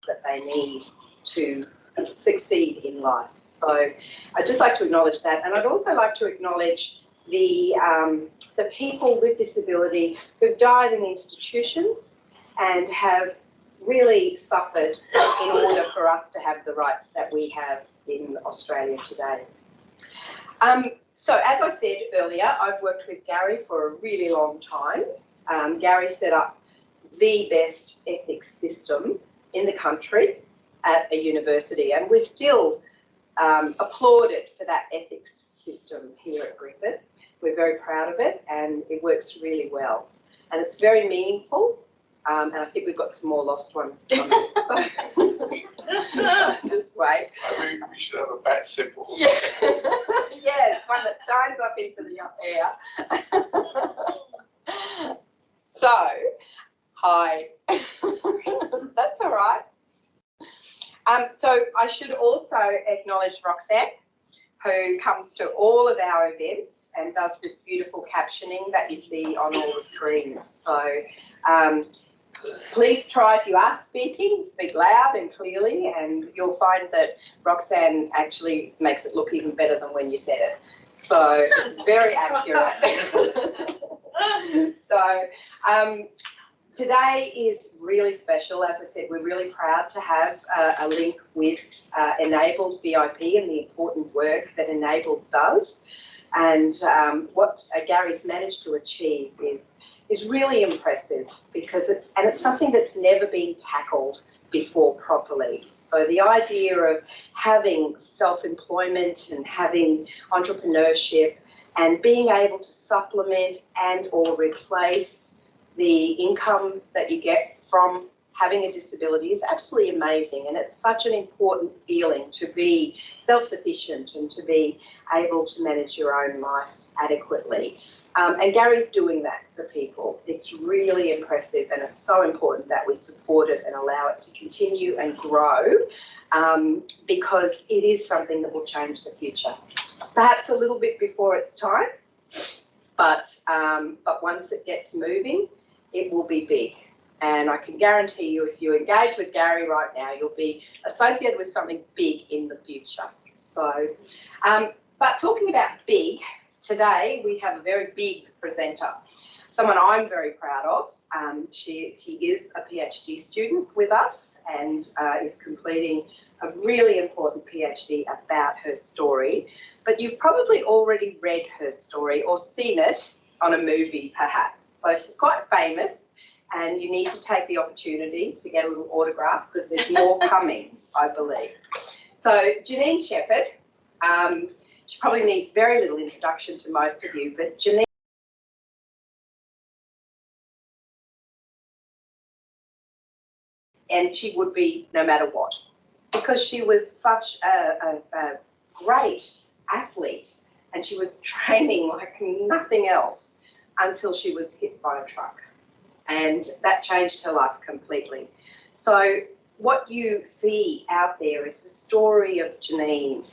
that they need to succeed in life. So I'd just like to acknowledge that, and I'd also like to acknowledge the people with disability who've died in institutions and have really suffered in order for us to have the rights that we have in Australia today. So as I said earlier, I've worked with Gary for a really long time. Gary set up the best ethics system in the country at a university, and we're still applauded for that ethics system here at Griffith. We're very proud of it, and it works really well. And it's very meaningful, and I think we've got some more lost ones coming. So just wait. I think we should have a bat symbol. Yeah. Yes, one that shines up into the air. So, hi. That's all right. So I should also acknowledge Roxanne, who comes to all of our events and does this beautiful captioning that you see on all the screens. So please try, if you are speaking, speak loud and clearly, and you'll find that Roxanne actually makes it look even better than when you said it. So it's very accurate. So today is really special. As I said, we're really proud to have a link with Enabled VIP and the important work that Enabled does. And what Gary's managed to achieve is really impressive, because it's something that's never been tackled before properly. So the idea of having self-employment and having entrepreneurship and being able to supplement and or replace the income that you get from having a disability is absolutely amazing, and it's such an important feeling to be self-sufficient and to be able to manage your own life adequately. And Gary's doing that for people. It's really impressive, and it's so important that we support it and allow it to continue and grow, because it is something that will change the future. Perhaps a little bit before its time, but once it gets moving, it will be big. And I can guarantee you, if you engage with Gary right now, you'll be associated with something big in the future. So, but talking about big, today we have a very big presenter, someone I'm very proud of. She is a PhD student with us and is completing a really important PhD about her story. But you've probably already read her story or seen it on a movie, perhaps. So she's quite famous, and you need to take the opportunity to get a little autograph, because there's more coming, I believe. So Janine Shepherd, she probably needs very little introduction to most of you, but Janine, and she would be no matter what, because she was such a great athlete, and she was training like nothing else until she was hit by a truck. And that changed her life completely. So what you see out there is the story of Janine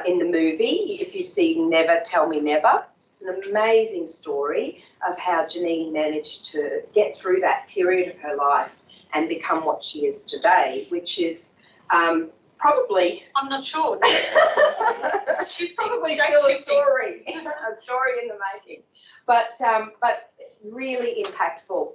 in the movie. If you see Never Tell Me Never, it's an amazing story of how Janine managed to get through that period of her life and become what she is today, which is probably... I'm not sure. She's probably still a story in the making. But really impactful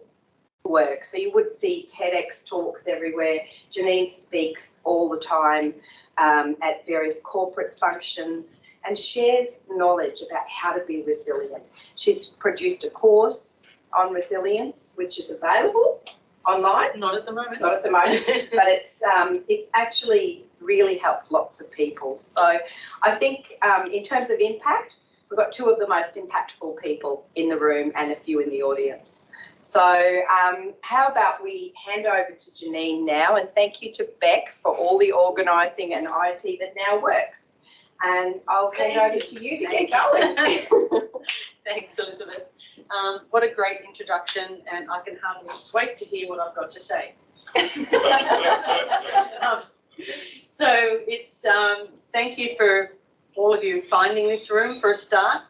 work. So you would see TEDx talks everywhere. Janine speaks all the time at various corporate functions and shares knowledge about how to be resilient. She's produced a course on resilience, which is available online. Not at the moment. Not at the moment, but it's actually really helped lots of people. So I think in terms of impact, we've got two of the most impactful people in the room and a few in the audience. So how about we hand over to Janine now, and thank you to Beck for all the organising and IT that now works. And I'll hand over to you to get going. Thanks, Elizabeth. What a great introduction, and I can hardly wait to hear what I've got to say. So it's thank you for all of you finding this room for a start.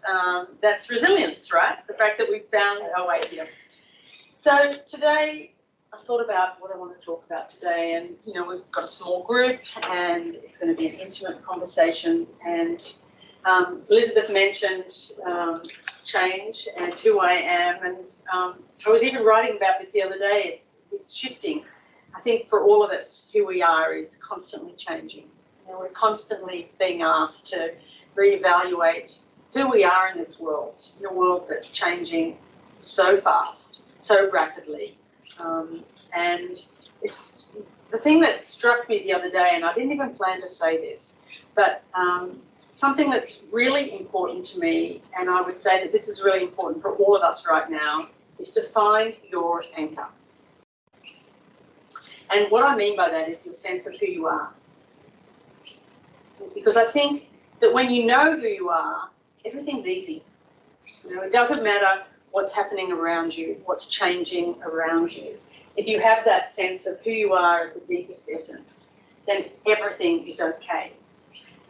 That's resilience, right? The fact that we've found our way here. So today I thought about what I want to talk about today, and you know, we've got a small group, and it's going to be an intimate conversation. And Elizabeth mentioned change and who I am, and I was even writing about this the other day. It's shifting. I think for all of us, who we are is constantly changing. You know, we're constantly being asked to reevaluate who we are in this world, in a world that's changing so fast, so rapidly. And it's the thing that struck me the other day, and I didn't even plan to say this, but something that's really important to me, and I would say that this is really important for all of us right now, is to find your anchor. And what I mean by that is your sense of who you are. Because I think that when you know who you are, everything's easy. You know, it doesn't matter what's happening around you, what's changing around you. If you have that sense of who you are at the deepest essence, then everything is okay.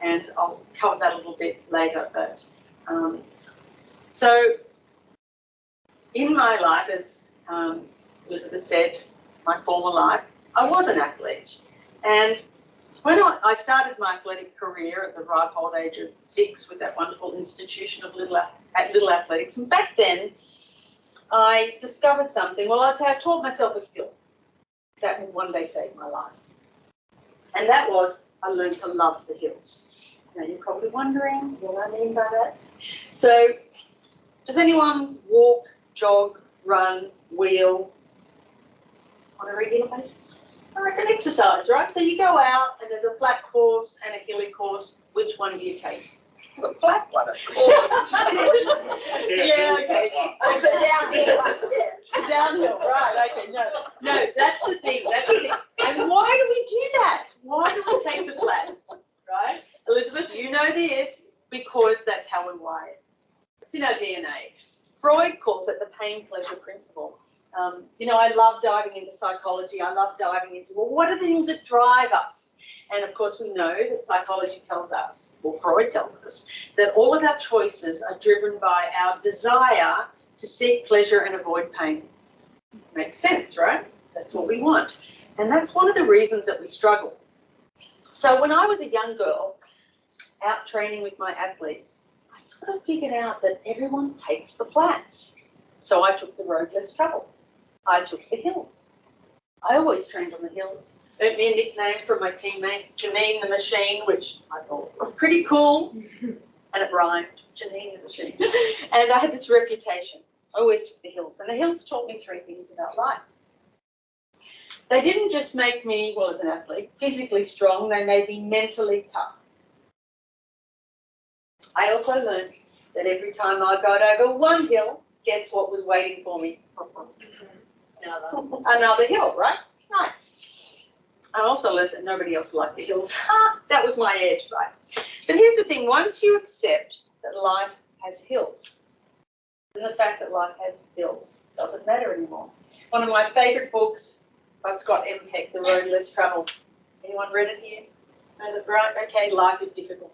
And I'll cover that a little bit later. But so in my life, as Elizabeth said, my former life, I was an athlete. And when I started my athletic career at the ripe old age of 6 with that wonderful institution of Little Athletics, and back then I discovered something. Well, I'd say I taught myself a skill that would one day save my life. And that was I learned to love the hills. Now you're probably wondering what I mean by that. So does anyone walk, jog, run, wheel on a regular basis? I reckon exercise, right? So you go out and there's a flat course and a hilly course. Which one do you take? The flat one, of course. Yeah, okay. Downhill, right, okay, no, that's the thing, And why do we do that? Why do we take the flats, right? Elizabeth, you know this, because that's how we're wired. It's in our DNA. Freud calls it the pain-pleasure principle. You know, I love diving into psychology. I love diving into, well, what are the things that drive us? And of course, we know that psychology tells us, or Freud tells us, that all of our choices are driven by our desire to seek pleasure and avoid pain. Makes sense, right? That's what we want. And that's one of the reasons that we struggle. So when I was a young girl out training with my athletes, I sort of figured out that everyone takes the flats. So I took the road less travel. I took the hills. I always trained on the hills. Earned me a nickname from my teammates, Janine the Machine, which I thought was pretty cool, and it rhymed, Janine the Machine. And I had this reputation. I always took the hills, and the hills taught me 3 things about life. They didn't just make me, well, as an athlete, physically strong, they made me mentally tough. I also learned that every time I got over one hill, guess what was waiting for me? Another hill, right? Right. I also learned that nobody else liked the hills. That was my edge, right? But here's the thing, once you accept that life has hills, then the fact that life has hills doesn't matter anymore. One of my favourite books by Scott M. Peck, The Road Less Travelled. Anyone read it here? No, right? Okay, life is difficult.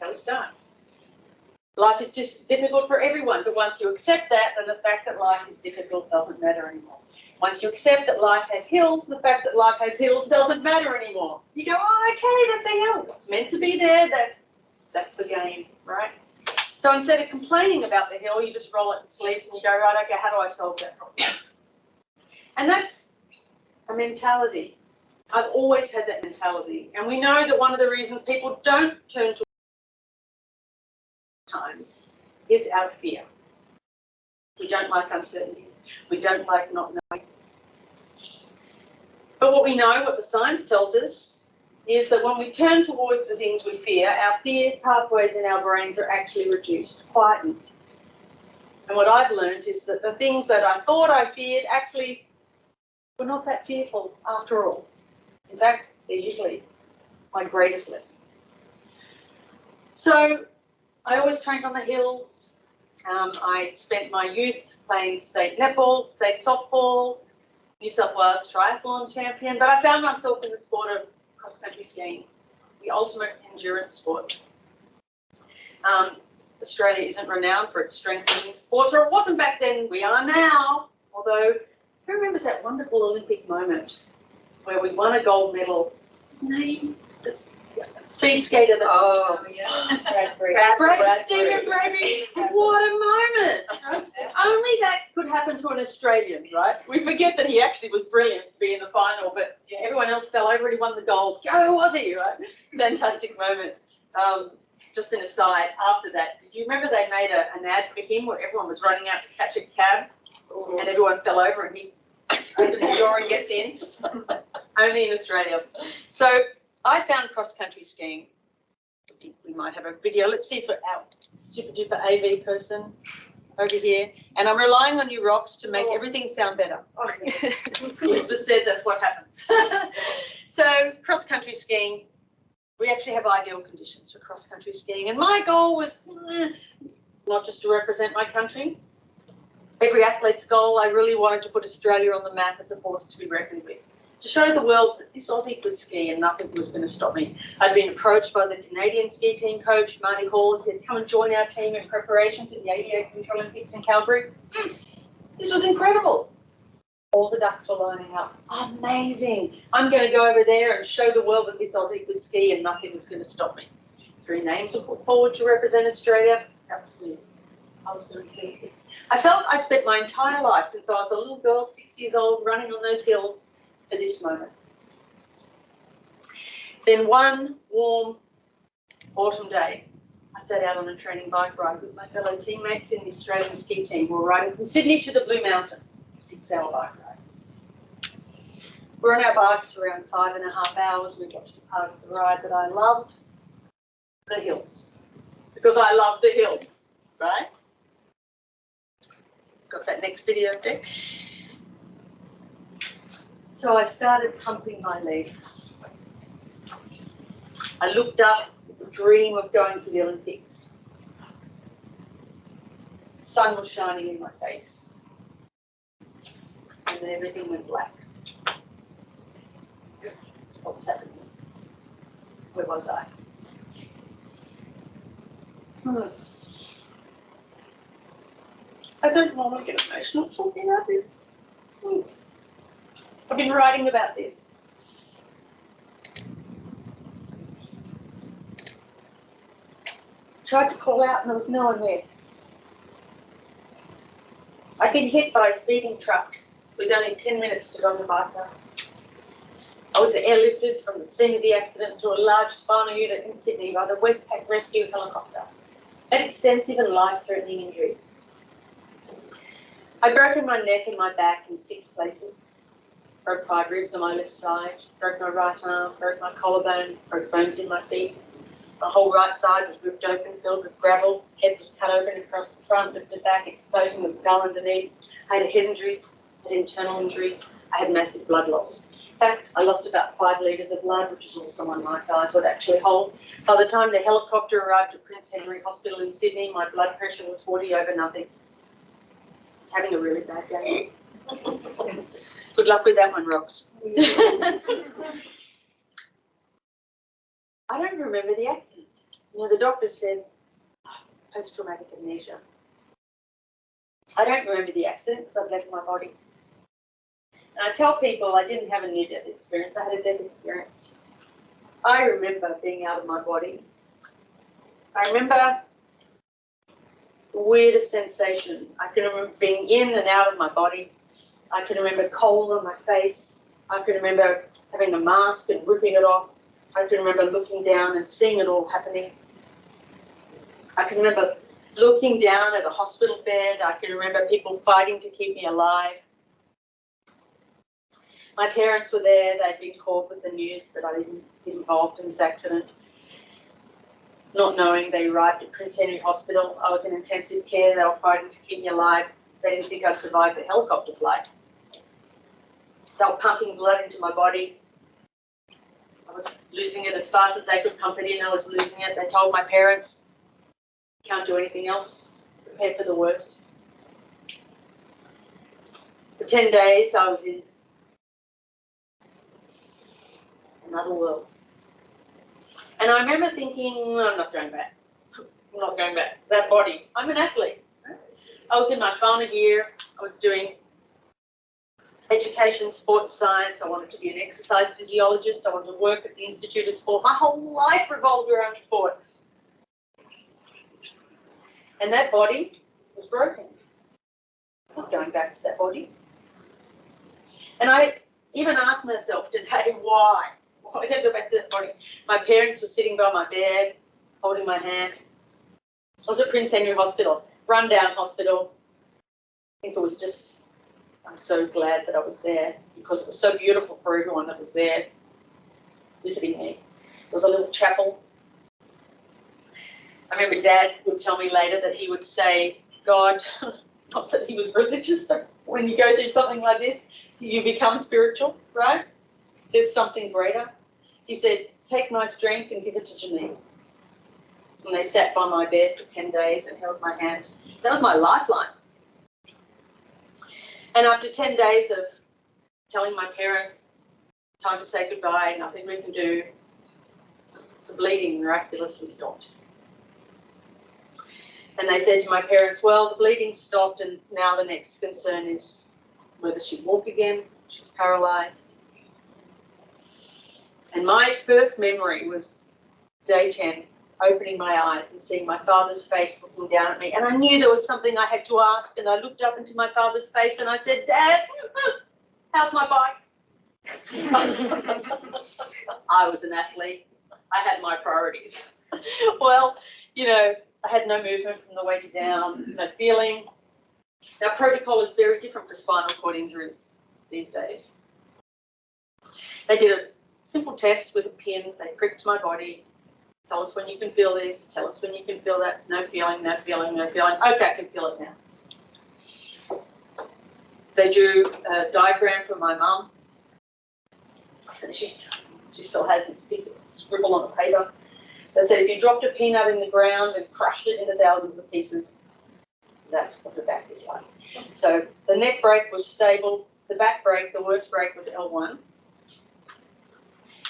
So it starts. Life is just difficult for everyone, but once you accept that, then the fact that life is difficult doesn't matter anymore. Once you accept that life has hills, the fact that life has hills doesn't matter anymore. You go, oh, okay, that's a hill. It's meant to be there. That's the game, right? So instead of complaining about the hill, you just roll it in sleeves and you go, right, okay, how do I solve that problem? And that's a mentality. I've always had that mentality. And we know that one of the reasons people don't turn to times is out of fear. We don't like uncertainty. We don't like not knowing. But what we know, what the science tells us, is that when we turn towards the things we fear, our fear pathways in our brains are actually reduced, quietened. And what I've learned is that the things that I thought I feared actually were not that fearful after all. In fact, they're usually my greatest lessons. So I always trained on the hills. I spent my youth playing state netball, state softball, New South Wales triathlon champion, but I found myself in the sport of cross-country skiing, the ultimate endurance sport. Australia isn't renowned for its strengthening sports, or it wasn't back then, we are now, although Who remembers that wonderful Olympic moment where we won a gold medal? What's his name? The speed skater. Oh, Stephen Bradbury. What a moment! Right? Only that could happen to an Australian, right? We forget that he actually was brilliant to be in the final, but everyone else fell over and he won the gold. Go, was he, right? Fantastic moment. Just an aside, after that, did you remember they made an ad for him where everyone was running out to catch a cab and everyone fell over and he opens the door and gets in? Only in Australia. So I found cross-country skiing. We might have a video. Let's see for our super duper AV person over here. And I'm relying on you, Rox, to make everything sound better. Elizabeth said that's what happens. So cross-country skiing, we actually have ideal conditions for cross-country skiing. And my goal was not just to represent my country. Every athlete's goal, I really wanted to put Australia on the map as a force to be reckoned with. To show the world that this Aussie could ski and nothing was going to stop me. I'd been approached by the Canadian ski team coach, Marty Hall, and said, come and join our team in preparation for the 88 Winter Olympics in Calgary. This was incredible. All the ducks were lining up. Amazing. I'm going to go over there and show the world that this Aussie could ski and nothing was going to stop me. 3 names were put forward to represent Australia. That was me. I was going to do things. I felt I'd spent my entire life since I was a little girl, 6 years old, running on those hills for this moment. Then one warm autumn day, I sat out on a training bike ride with my fellow teammates in the Australian ski team. We were riding from Sydney to the Blue Mountains, 6-hour bike ride. We're on our bikes for around 5.5 hours. We got to the part of the ride that I loved, the hills, because I love the hills, right? Got that next video there. So I started pumping my legs. I looked up with the dream of going to the Olympics. The sun was shining in my face. And then everything went black. What was happening? Where was I? I don't normally get emotional talking about this. I've been writing about this. Tried to call out and there was no one there. I'd been hit by a speeding truck with only 10 minutes to go on the bike ride. I was airlifted from the scene of the accident to a large spinal unit in Sydney by the Westpac rescue helicopter. I had extensive and life-threatening injuries. I'd broken my neck and my back in 6 places. Broke 5 ribs on my left side, broke my right arm, broke my collarbone, broke bones in my feet. My whole right side was ripped open, filled with gravel. Head was cut open across the front, lifted the back, exposing the skull underneath. I had head injuries, I had internal injuries. I had massive blood loss. In fact, I lost about 5 litres of blood, which is all someone my size would actually hold. By the time the helicopter arrived at Prince Henry Hospital in Sydney, my blood pressure was 40 over nothing. I was having a really bad day. Good luck with that one, Rox. I don't remember the accident. You know, the doctor said post-traumatic amnesia. I don't remember the accident because I've left my body. And I tell people I didn't have a near-death experience, I had a death experience. I remember being out of my body. I remember the weirdest sensation. I can remember being in and out of my body. I can remember cold on my face. I can remember having a mask and ripping it off. I can remember looking down and seeing it all happening. I can remember looking down at a hospital bed. I can remember people fighting to keep me alive. My parents were there. They'd been called with the news that I'd been involved in this accident. Not knowing, they arrived at Prince Henry Hospital. I was in intensive care. They were fighting to keep me alive. They didn't think I'd survive the helicopter flight. They were pumping blood into my body. I was losing it as fast as they could pump it in. I was losing it. They told my parents, can't do anything else. Prepare for the worst. For 10 days, I was in another world. And I remember thinking, I'm not going back. I'm not going back. That body. I'm an athlete. I was in my final year. I was doing education, sports science. I wanted to be an exercise physiologist. I wanted to work at the Institute of Sport. My whole life revolved around sports. And that body was broken. I'm not going back to that body. And I even asked myself today, why? Why did I go back to that body? My parents were sitting by my bed, holding my hand. I was at Prince Henry Hospital, run-down hospital. I think it was just, I'm so glad that I was there because it was so beautiful for everyone that was there visiting me. There was a little chapel. I remember Dad would tell me later that he would say, God, not that he was religious, but when you go through something like this, you become spiritual, right? There's something greater. He said, take my strength and give it to Janine. And they sat by my bed for 10 days and held my hand. That was my lifeline. And after 10 days of telling my parents, time to say goodbye, nothing we can do, the bleeding miraculously stopped. And they said to my parents, well, the bleeding stopped and now the next concern is whether she'd walk again. She's paralysed. And my first memory was day 10, opening my eyes and seeing my father's face looking down at me. And I knew there was something I had to ask. And I looked up into my father's face and I said, Dad, how's my bike? I was an athlete. I had my priorities. Well, you know, I had no movement from the waist down, no feeling. Now, protocol is very different for spinal cord injuries these days. They did a simple test with a pin. They pricked my body. Tell us when you can feel this. Tell us when you can feel that. No feeling, no feeling, no feeling. Okay, I can feel it now. They drew a diagram for my mum. And she still has this piece of scribble on the paper. They said if you dropped a peanut in the ground and crushed it into thousands of pieces, that's what the back is like. So the neck break was stable. The back break, the worst break, was L1.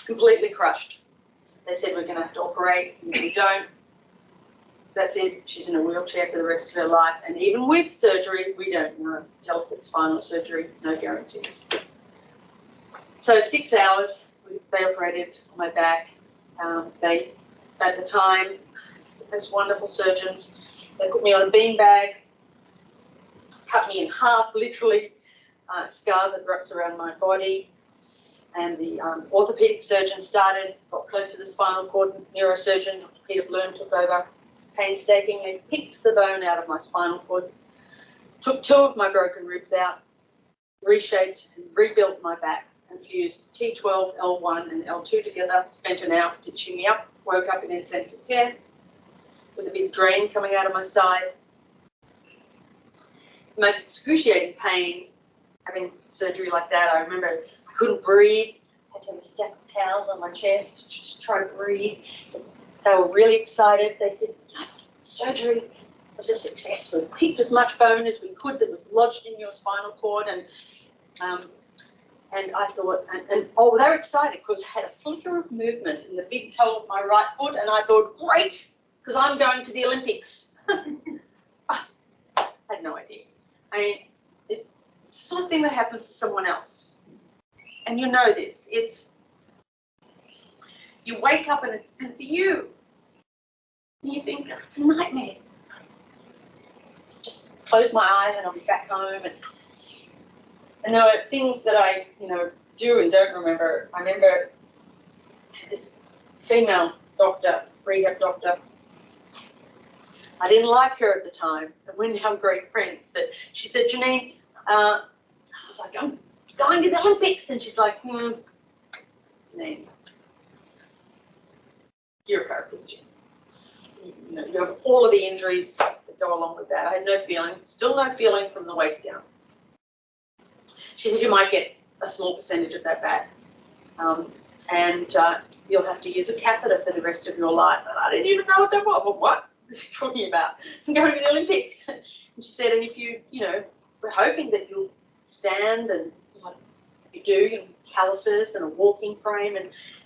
Completely crushed. They said we're going to have to operate. And if we don't, that's it. She's in a wheelchair for the rest of her life. And even with surgery, we don't know. Delicate spinal surgery, no guarantees. So 6 hours, they operated on my back. They, at the time, the most wonderful surgeons, they put me on a beanbag, cut me in half, literally, scar that wraps around my body. And the orthopedic surgeon started, got close to the spinal cord, neurosurgeon, Dr. Peter Bloom, took over, painstakingly picked the bone out of my spinal cord, took 2 of my broken ribs out, reshaped and rebuilt my back, and fused T12, L1 and L2 together, spent an hour stitching me up, woke up in intensive care with a big drain coming out of my side. The most excruciating pain, having surgery like that, I remember I couldn't breathe. I had to have a stack of towels on my chest to just try to breathe. They were really excited. They said, surgery was a success. We picked as much bone as we could that was lodged in your spinal cord. And I thought, oh, they were excited because I had a flicker of movement in the big toe of my right foot. And I thought, great, because I'm going to the Olympics. I had no idea. I mean, it's the sort of thing that happens to someone else. And you know this. It's, you wake up and it's you. And you think, oh, it's a nightmare. Just close my eyes and I'll be back home. And there were things that I, do and don't remember. I remember this female doctor, rehab doctor. I didn't like her at the time, and we're now great friends. But she said, Janine, I was like, I'm going to the Olympics. And she's like, Janine, you're a paraplegic. You have all of the injuries that go along with that. I had no feeling, still no feeling from the waist down. She said, you might get a small percentage of that back. And you'll have to use a catheter for the rest of your life. And I didn't even know what that was. Well, what? What are you talking about? I'm going to the Olympics. And she said, and if you, we're hoping that you'll stand and you do, you have calipers and a walking frame.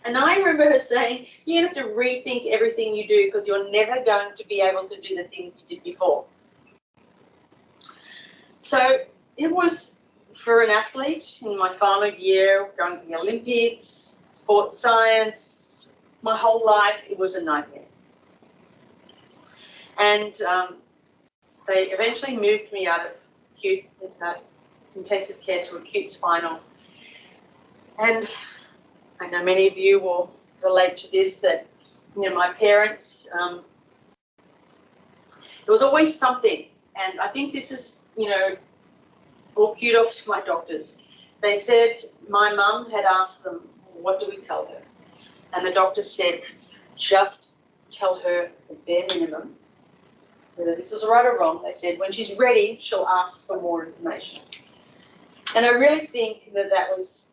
And I remember her saying, you have to rethink everything you do because you're never going to be able to do the things you did before. So it was for an athlete in my final year, going to the Olympics, sports science, my whole life, it was a nightmare. And they eventually moved me out of acute intensive care to acute spinal. And I know many of you will relate to this, that, you know, my parents, there was always something. And I think this is, you know, all kudos to my doctors. They said my mum had asked them, what do we tell her? And the doctor said, just tell her the bare minimum. Whether this is right or wrong, they said, when she's ready, she'll ask for more information. And I really think that that was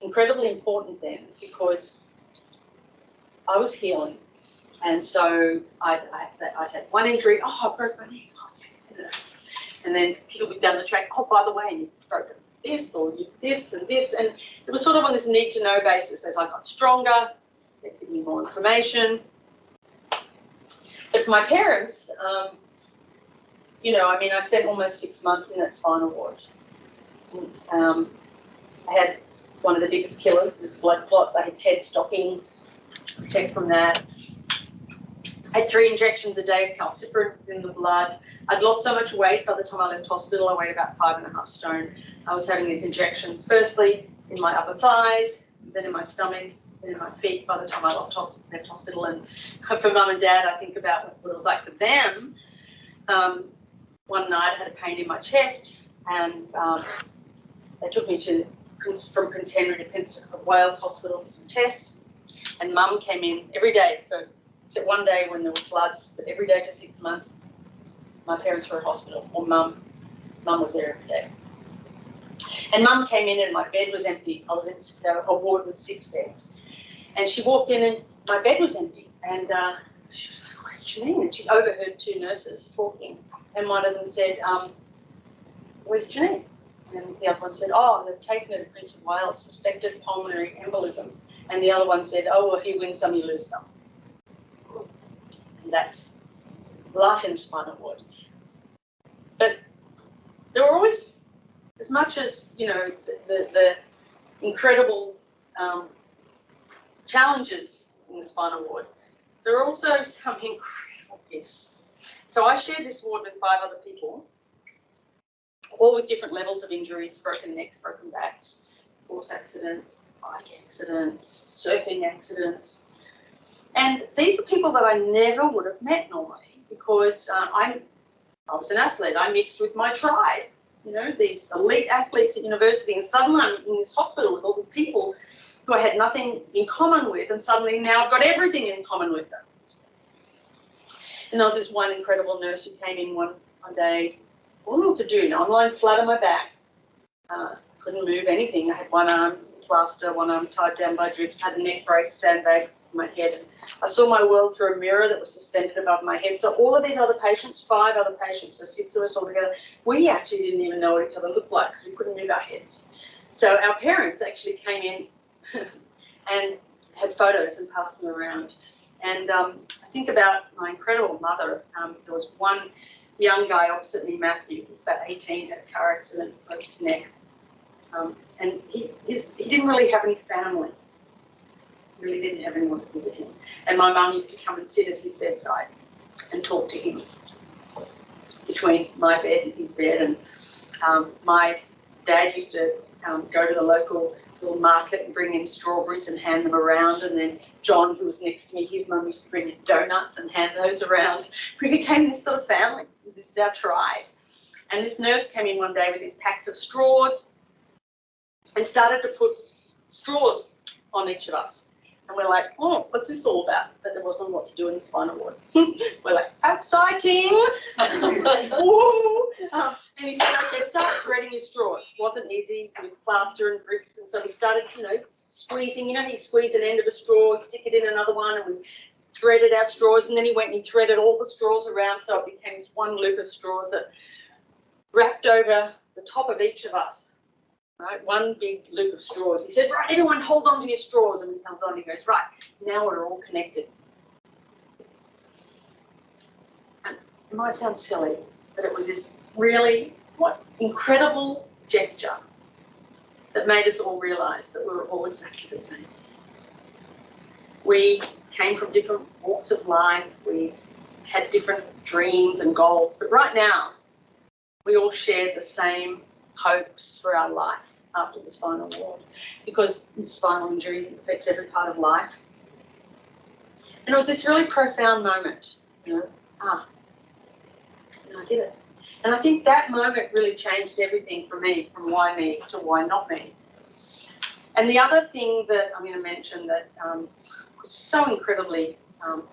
incredibly important then, because I was healing. And so I'd had one injury, I broke my knee. And then people would down the track, by the way, you've broken this or you this and this. And it was sort of on this need to know basis. As I got stronger, they'd give me more information. But for my parents, you know, I mean, I spent almost 6 months in that spinal ward. I had one of the biggest killers, is blood clots. I had TED stockings to protect from that. I had 3 injections a day of calciferin in the blood. I'd lost so much weight by the time I left hospital. I weighed about 5.5 stone. I was having these injections, firstly in my upper thighs, then in my stomach, then in my feet by the time I left hospital. And for mum and dad, I think about what it was like for them. One night I had a pain in my chest, and they took me from Prince Henry to Prince of Wales Hospital for some tests. And mum came in every day except one day when there were floods, but every day for 6 months, my parents were at hospital, or mum was there every day. And mum came in and my bed was empty. I was in a ward with 6 beds. And she walked in and my bed was empty. And she was like, where's Janine? And she overheard 2 nurses talking. And one of them said, where's Janine? And the other one said, they've taken her to Prince of Wales, suspected pulmonary embolism. And the other one said, well, if you win some, you lose some. And that's life in the spinal ward. But there were always, as much as, you know, the incredible challenges in the spinal ward, there are also some incredible gifts. So I shared this ward with 5 other people, all with different levels of injuries, broken necks, broken backs, horse accidents, bike accidents, surfing accidents. And these are people that I never would have met normally, because I was an athlete. I mixed with my tribe, you know, these elite athletes at university, and suddenly I'm in this hospital with all these people who I had nothing in common with, and suddenly now I've got everything in common with them. And there was this one incredible nurse who came in one day. I wasn't what to do. Now I'm lying flat on my back. Couldn't move anything. I had one arm plaster, one arm tied down by drips, had a neck brace, sandbags on my head. And I saw my world through a mirror that was suspended above my head. So all of these other patients, 5 other patients, so 6 of us all together, we actually didn't even know what each other looked like because we couldn't move our heads. So our parents actually came in and had photos and passed them around. And I think about my incredible mother. There was one young guy opposite me, Matthew. He was about 18, had a car accident, broke his neck. And he didn't really have any family. He really didn't have anyone to visit him. And my mum used to come and sit at his bedside and talk to him between my bed and his bed. And my dad used to go to the local little market and bring in strawberries and hand them around. And then John, who was next to me, his mum used to bring in donuts and hand those around. We became this sort of family. This is our tribe. And this nurse came in one day with these packs of straws and started to put straws on each of us. And we're like, what's this all about? But there wasn't a lot to do in the spinal ward. We're like, exciting! Woo! And he said, okay, start threading your straws. It wasn't easy with plaster and grips. And so we started, you know, squeezing. You know, you squeeze an end of a straw, you stick it in another one, and we threaded our straws. And then he went and he threaded all the straws around, so it became this one loop of straws that wrapped over the top of each of us. Right, one big loop of straws. He said, right, everyone hold on to your straws. And we held on. He goes, right, now we're all connected. And it might sound silly, but it was this really what incredible gesture that made us all realise that we were all exactly the same. We came from different walks of life, we had different dreams and goals, but right now we all shared the same hopes for our life after the spinal ward, because the spinal injury affects every part of life. And it was this really profound moment, you know, I get it. And I think that moment really changed everything for me, from why me to why not me. And the other thing that I'm going to mention that was so incredibly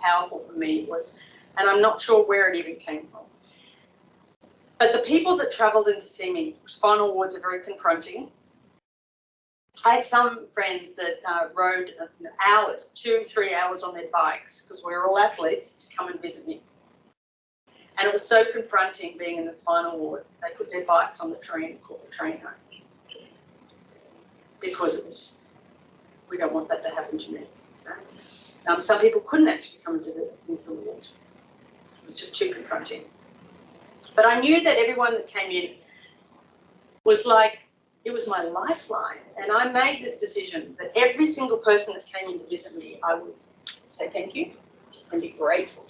powerful for me was, and I'm not sure where it even came from, but the people that travelled in to see me, spinal wards are very confronting. I had some friends that rode hours, 2-3 hours on their bikes, because we were all athletes, to come and visit me. And it was so confronting being in the spinal ward. They put their bikes on the train and called the train home. Because it was, we don't want that to happen to me. Some people couldn't actually come into the ward. It was just too confronting. But I knew that everyone that came in was like, it was my lifeline. And I made this decision that every single person that came in to visit me, I would say thank you and be grateful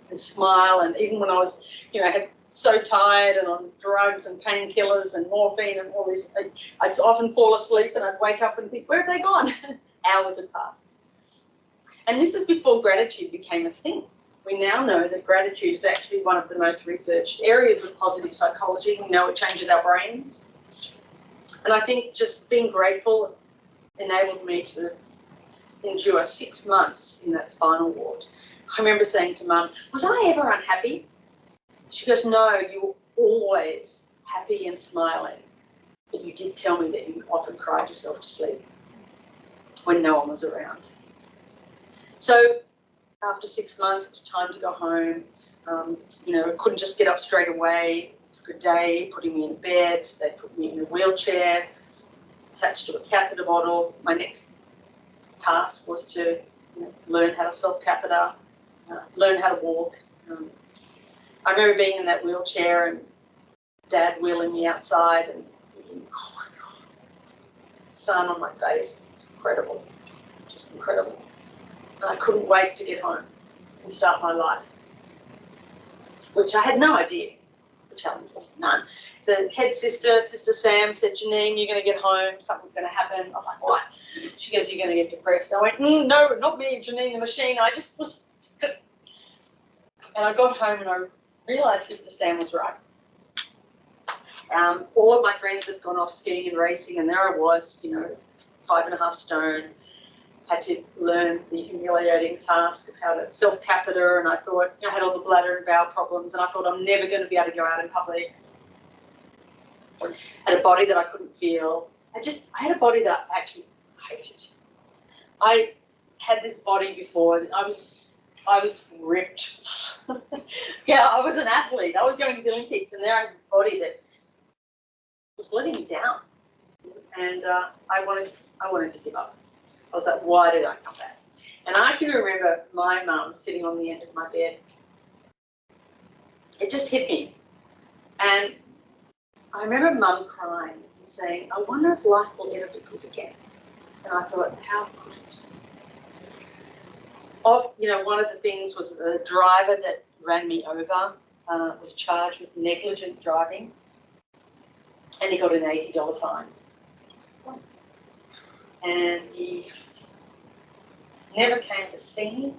and smile. And even when I was, you know, so tired and on drugs and painkillers and morphine and all this, I'd often fall asleep and I'd wake up and think, where have they gone? Hours had passed. And this is before gratitude became a thing. We now know that gratitude is actually one of the most researched areas of positive psychology. We know it changes our brains. And I think just being grateful enabled me to endure 6 months in that spinal ward. I remember saying to Mum, was I ever unhappy? She goes, no, you were always happy and smiling. But you did tell me that you often cried yourself to sleep when no one was around. So after 6 months, it was time to go home. You know, I couldn't just get up straight away. It took a day putting me in bed. They put me in a wheelchair, attached to a catheter bottle. My next task was to learn how to self-catheter, learn how to walk. I remember being in that wheelchair and Dad wheeling me outside and thinking, oh my God, sun on my face. It's incredible, just incredible. And I couldn't wait to get home and start my life, which I had no idea the challenge was, none. The head sister, Sister Sam, said, Janine, you're going to get home, something's going to happen. I was like, what? She goes, you're going to get depressed. I went, no, not me, Janine the machine. I just was... And I got home and I realised Sister Sam was right. All of my friends had gone off skiing and racing, and there I was, you know, 5.5 stone, had to learn the humiliating task of how to self-catheter, and I thought, I had all the bladder and bowel problems, and I thought I'm never going to be able to go out in public. I had a body that I couldn't feel. I had a body that I actually hated. I had this body before, and I was ripped. Yeah, I was an athlete. I was going to the Olympics, and there I had this body that was letting me down. And I wanted to give up. I was like, why did I come back? And I can remember my mum sitting on the end of my bed. It just hit me. And I remember Mum crying and saying, I wonder if life will ever be good again. And I thought, how could it? One of the things was the driver that ran me over was charged with negligent driving, and he got an $80 fine. And he never came to see me.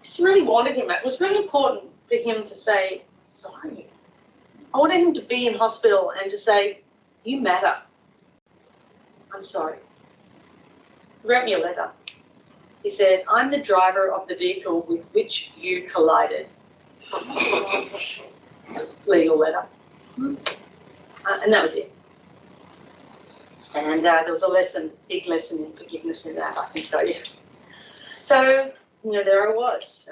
Just really wanted him. It was really important for him to say, sorry. I wanted him to be in hospital and to say, you matter. I'm sorry. He wrote me a letter. He said, I'm the driver of the vehicle with which you collided. Legal letter. And that was it. And there was a lesson, big lesson in forgiveness in that, I can tell you. So, there I was.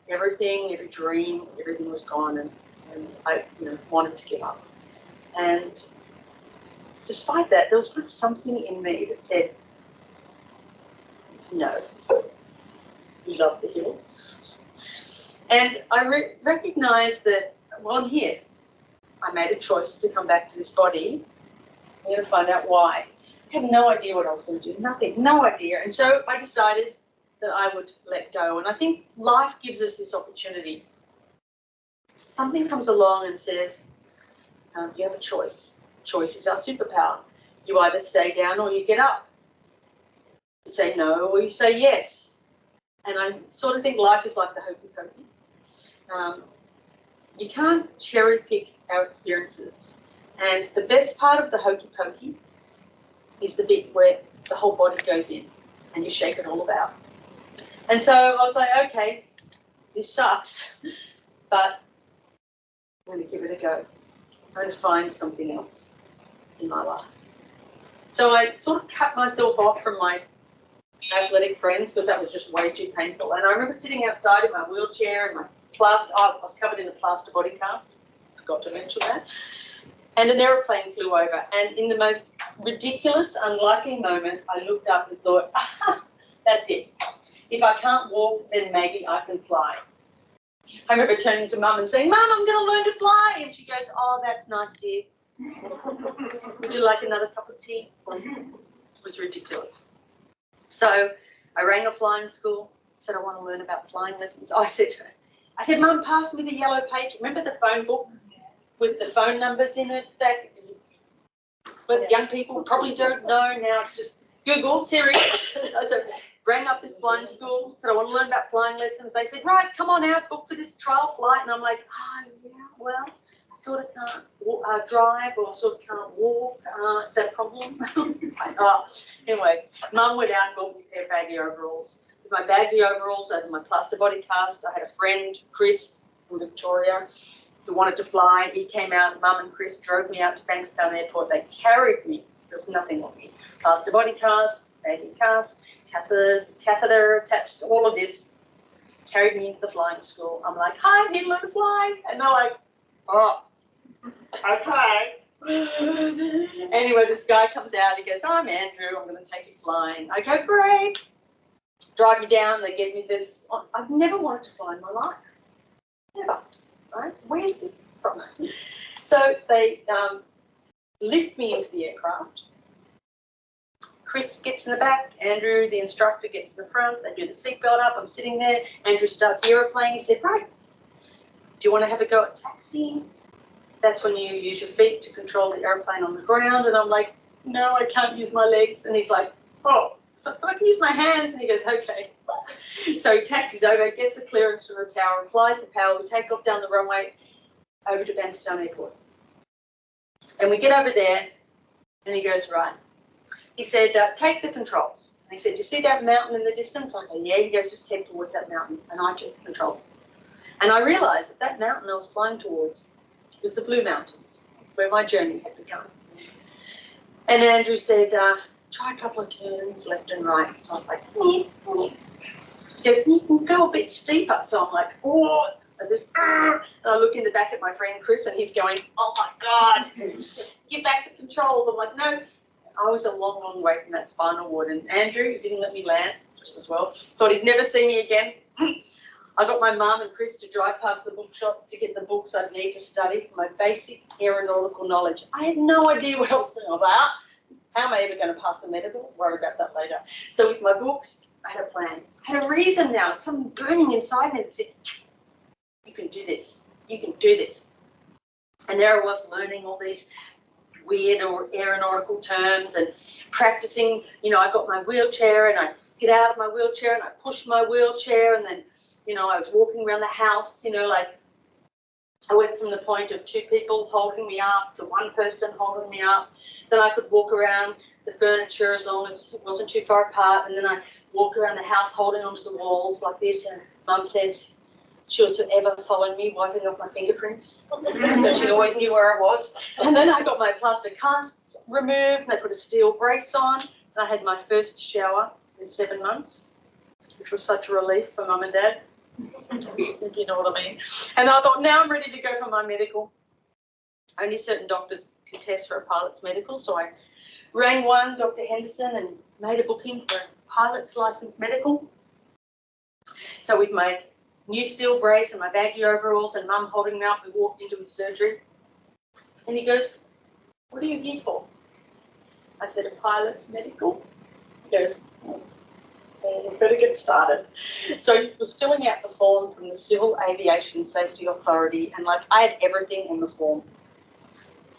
Everything, every dream, everything was gone, and I wanted to give up. And despite that, there was something in me that said, no, you love the hills. And I recognised that, well, I'm here. I made a choice to come back to this body. I'm going to find out why. I had no idea what I was going to do, nothing, no idea. And so I decided that I would let go. And I think life gives us this opportunity. Something comes along and says, you have a choice. Choice is our superpower. You either stay down or you get up. You say no or you say yes. And I sort of think life is like the hokey pokey. You can't cherry pick our experiences. And the best part of the hokey pokey is the bit where the whole body goes in and you shake it all about. And so I was like, okay, this sucks, but I'm going to give it a go. I'm going to find something else in my life. So I sort of cut myself off from my athletic friends because that was just way too painful. And I remember sitting outside in my wheelchair and my plaster, I was covered in a plaster body cast, forgot to mention that. And an aeroplane flew over. And in the most ridiculous, unlikely moment, I looked up and thought, that's it. If I can't walk, then maybe I can fly. I remember turning to Mum and saying, Mum, I'm going to learn to fly. And she goes, oh, that's nice, dear. Would you like another cup of tea? It was ridiculous. So I rang a flying school, said I want to learn about flying lessons. I said, Mum, pass me the yellow page. Remember the phone book with the phone numbers in it? But young people probably don't know. Now it's just Google, Siri. So rang up this flying school, said I want to learn about flying lessons. They said, right, come on out, book for this trial flight. And I'm like, oh, yeah, well, I sort of can't drive or I sort of can't walk. Is that a problem? Anyway, Mum went out and bought me a pair of baggy overalls. With my baggy overalls over my plaster body cast, I had a friend, Chris, from Victoria, who wanted to fly. He came out, Mum and Chris drove me out to Bankstown Airport. They carried me. There's nothing on me. Plaster body cast, baggy cast, catheter attached to all of this, carried me into the flying school. I'm like, hi, I'm here to learn to fly. And they're like, oh, okay. Anyway, this guy comes out, he goes, I'm Andrew, I'm going to take you flying. I go, great. Drive me down, they give me this. I've never wanted to fly in my life. Never. Right? Where's this from? So they lift me into the aircraft. Chris gets in the back, Andrew, the instructor, gets in the front, they do the seatbelt up, I'm sitting there, Andrew starts aeroplane, he said, right, do you want to have a go at taxiing? That's when you use your feet to control the aeroplane on the ground, and I'm like, no, I can't use my legs, and he's like, oh, so I can use my hands, and he goes, okay. So he taxis over, gets the clearance from the tower, applies the power, we take off down the runway over to Bankstown Airport. And we get over there, and he goes, right. He said, take the controls. And he said, you see that mountain in the distance? I go, yeah. He goes, just head towards that mountain. And I took the controls. And I realised that that mountain I was flying towards was the Blue Mountains, where my journey had begun. And Andrew said, try a couple of turns left and right. So I was like, He goes, you can go a bit steeper. So I'm like, oh. And I look in the back at my friend Chris, and he's going, oh my God, give back the controls. I'm like, no. I was a long, long way from that spinal ward, and Andrew didn't let me land just as well. Thought he'd never see me again. I got my mum and Chris to drive past the bookshop to get the books I'd need to study for my basic aeronautical knowledge. I had no idea what I was doing. I was like, how am I ever going to pass the medical? Worry about that later. So with my books, I had a plan. I had a reason now. It's something burning inside me that said, you can do this. You can do this. And there I was learning all these weird or aeronautical terms and practicing. You know, I got my wheelchair and I get out of my wheelchair and I push my wheelchair, and then, you know, I was walking around the house, you know, like I went from the point of 2 people holding me up to 1 person holding me up. Then I could walk around the furniture as long as it wasn't too far apart, and then I walk around the house holding onto the walls like this, and Mum says she was forever following me, wiping off my fingerprints, so she always knew where I was. And then I got my plaster casts removed, and they put a steel brace on, and I had my first shower in 7 months, which was such a relief for Mum and Dad, if you know what I mean. And I thought, now I'm ready to go for my medical. Only certain doctors can test for a pilot's medical, so I rang one, Dr. Henderson, and made a booking for a pilot's license medical. So with my new steel brace and my baggy overalls and Mum holding me up, we walked into his surgery. And he goes, what are you here for? I said, a pilot's medical. He goes, we better get started. So he was filling out the form from the Civil Aviation Safety Authority, and like I had everything on the form.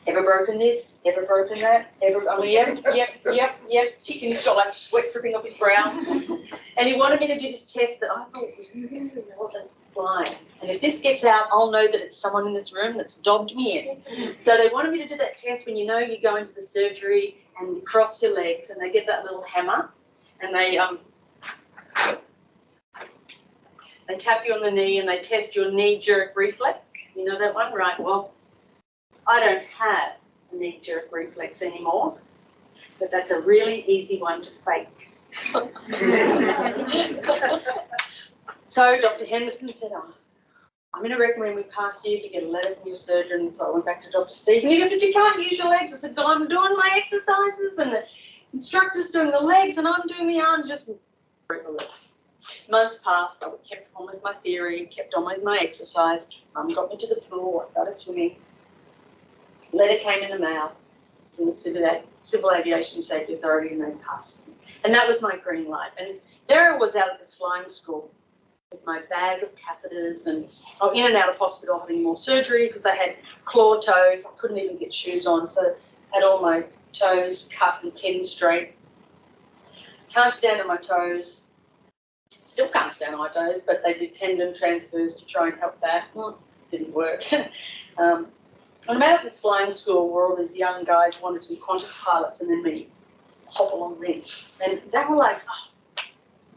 Ever broken this? Ever broken that? Yep. Chicken's got like sweat dripping off his brow. And he wanted me to do this test that I thought was really relevant flying. And if this gets out, I'll know that it's someone in this room that's dobbed me in. So they wanted me to do that test when you go into the surgery and you cross your legs and they get that little hammer and they tap you on the knee and they test your knee jerk reflex. You know that one, right? Well, I don't have a knee jerk reflex anymore, but that's a really easy one to fake. So Dr. Henderson said, I'm going to recommend we pass you to get a letter from your surgeon. So I went back to Dr. Steve and he goes, but you can't use your legs. I said, I'm doing my exercises and the instructor's doing the legs and I'm doing the arm. Just months passed. I kept on with my theory, kept on with my exercise. Got me to the pool. I started swimming. Letter came in the mail from the Civil Aviation Safety Authority and they passed me. And that was my green light. And there I was out at this flying school with my bag of catheters and in and out of hospital having more surgery because I had claw toes. I couldn't even get shoes on, so I had all my toes cut and pinned straight. Can't stand on my toes. Still can't stand on my toes, but they did tendon transfers to try and help that. Well, didn't work. I'm out at this flying school where all these young guys wanted to be Qantas pilots and then me hop along rings. And they were like, oh,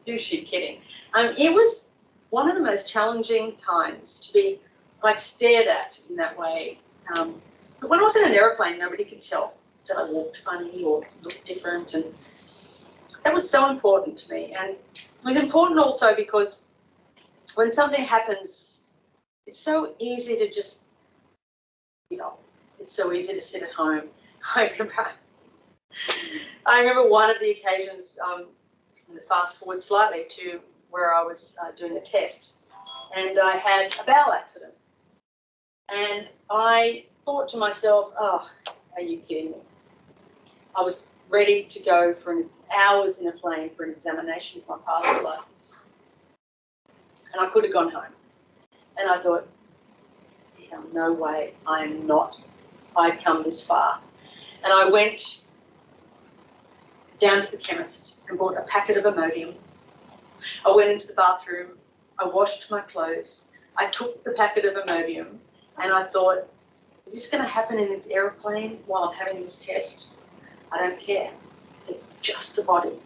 who's she kidding? It was one of the most challenging times to be like stared at in that way. But when I was in an aeroplane, nobody could tell that I walked funny or looked different. And that was so important to me. And it was important also because when something happens, it's so easy to just, it's so easy to sit at home. I remember one of the occasions, fast forward slightly to where I was doing a test, and I had a bowel accident. And I thought to myself, oh, are you kidding me? I was ready to go for hours in a plane for an examination for my pilot's license. And I could have gone home. And I thought, no way, I'd come this far. And I went down to the chemist and bought a packet of Imodium. I went into the bathroom, I washed my clothes, I took the packet of Imodium and I thought, is this going to happen in this aeroplane while I'm having this test? I don't care. It's just the body.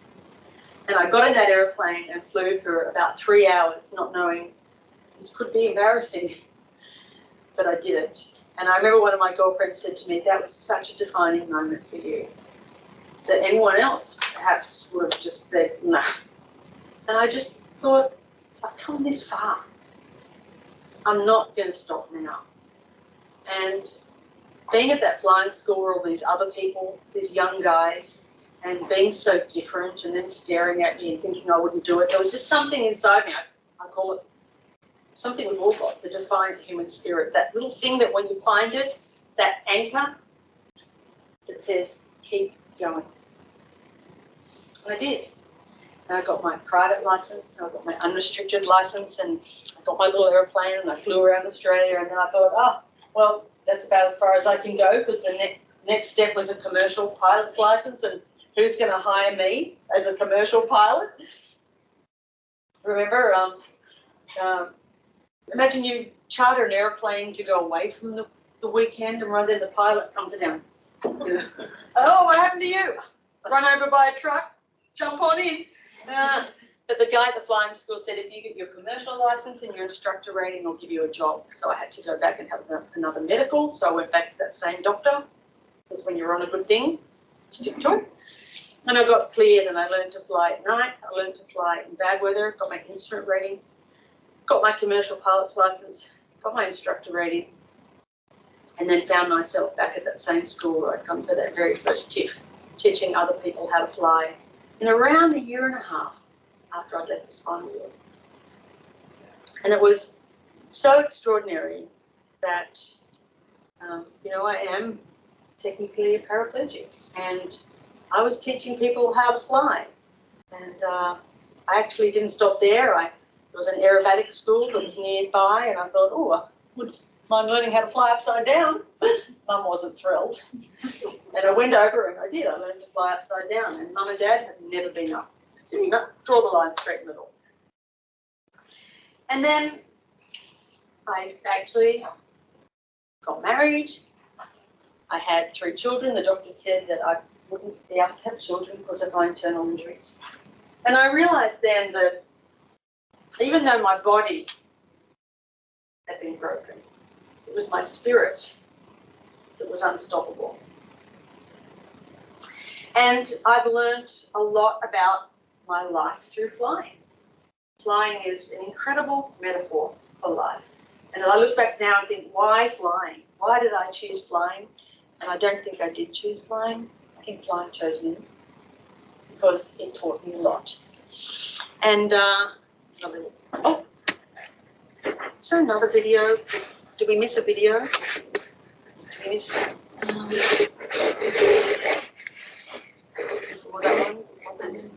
And I got in that aeroplane and flew for about 3 hours, not knowing this could be embarrassing. But I did it. And I remember one of my girlfriends said to me, that was such a defining moment for you, that anyone else perhaps would have just said, nah. And I just thought, I've come this far. I'm not going to stop now. And being at that flying school where all these other people, these young guys, and being so different and them staring at me and thinking I wouldn't do it, there was just something inside me, I call it something we've all got, the defiant human spirit, that little thing that when you find it, that anchor that says, keep going. And I did. And I got my private license, I got my unrestricted license, and I got my little aeroplane and I flew around Australia, and then I thought, oh, well, that's about as far as I can go, because the next step was a commercial pilot's license, and who's going to hire me as a commercial pilot? Remember, imagine you charter an airplane to go away from the weekend, and right then the pilot comes down. Oh, what happened to you? Run over by a truck, jump on in. But the guy at the flying school said, if you get your commercial license and your instructor rating, I'll give you a job. So I had to go back and have another medical. So I went back to that same doctor, because when you're on a good thing, stick to it. And I got cleared and I learned to fly at night. I learned to fly in bad weather, got my instrument rating, got my commercial pilot's license, got my instructor rating, and then found myself back at that same school where I'd come for that very first TIFF, teaching other people how to fly in around 1.5 years after I'd left the spinal ward. And it was so extraordinary that You know, I am technically a paraplegic, and I was teaching people how to fly. And I actually didn't stop there. There was an aerobatic school that was nearby, and I thought, oh, I wouldn't mind learning how to fly upside down. Mum wasn't thrilled. And I went over and I did. I learned to fly upside down, and Mum and Dad had never been up. So you draw the line straight in the middle. And then I actually got married. I had 3 children. The doctor said that I wouldn't be able to have children because of my internal injuries. And I realised then that even though my body had been broken, it was my spirit that was unstoppable. And I've learned a lot about my life through flying. Flying is an incredible metaphor for life. And I look back now and think, why flying? Why did I choose flying? And I don't think I did choose flying. I think flying chose me because it taught me a lot. And is there another video? Did we miss a video? Did we miss before that one?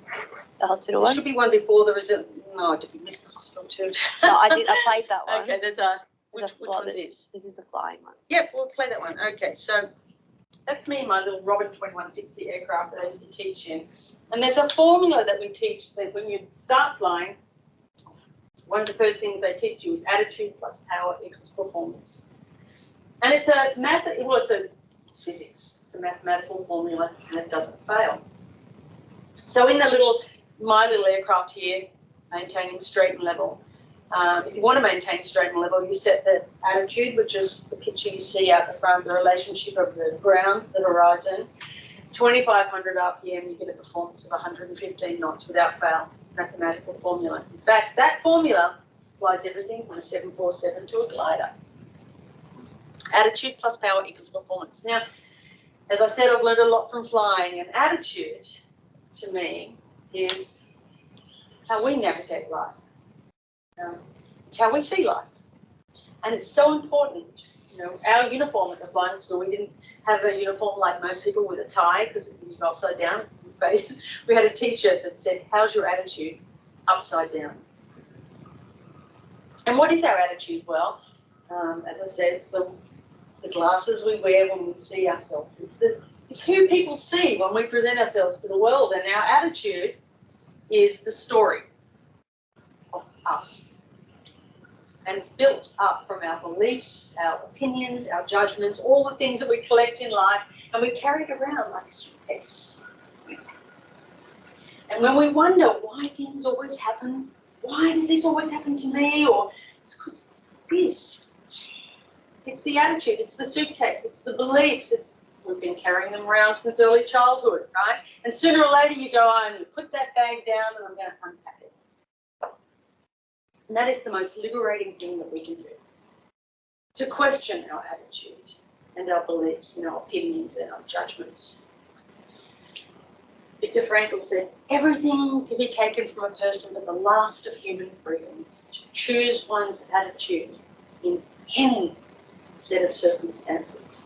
The hospital There one? should be one before. There is a no. Did we miss the hospital too? No, I did. I played that one. Okay, there's a which one's this? This is the flying one. Yep, we'll play that one. Okay, so that's me in my little Robin 2160 aircraft that I used to teach in. And there's a formula that we teach that when you start flying, one of the first things they teach you is attitude plus power equals performance. And it's a it's physics. It's a mathematical formula, and it doesn't fail. So in my little aircraft here, maintaining straight and level. If you want to maintain straight and level, you set the attitude, which is the picture you see out the front, the relationship of the ground, the horizon. 2,500 RPM, you get a performance of 115 knots without fail. Mathematical formula. In fact, that formula applies everything from a 747 to a glider. Attitude plus power equals performance. Now, as I said, I've learned a lot from flying, and attitude, to me, is how we navigate life. It's how we see life. And it's so important. You know, our uniform at the flying school, we didn't have a uniform like most people with a tie, because when you go upside down, it's in your face. We had a t-shirt that said, how's your attitude? Upside down. And what is our attitude? Well, as I said, it's the glasses we wear when we see ourselves. It's who people see when we present ourselves to the world. And our attitude is the story of us. And it's built up from our beliefs, our opinions, our judgments, all the things that we collect in life, and we carry it around like a suitcase. And when we wonder why things always happen, why does this always happen to me? Or it's because it's this. It's the attitude, it's the suitcase, it's the beliefs, we've been carrying them around since early childhood, right? And sooner or later you go, I'm going to put that bag down and I'm going to unpack it. And that is the most liberating thing that we can do. To question our attitude and our beliefs and our opinions and our judgments. Viktor Frankl said, everything can be taken from a person but the last of human freedoms, to choose one's attitude in any set of circumstances.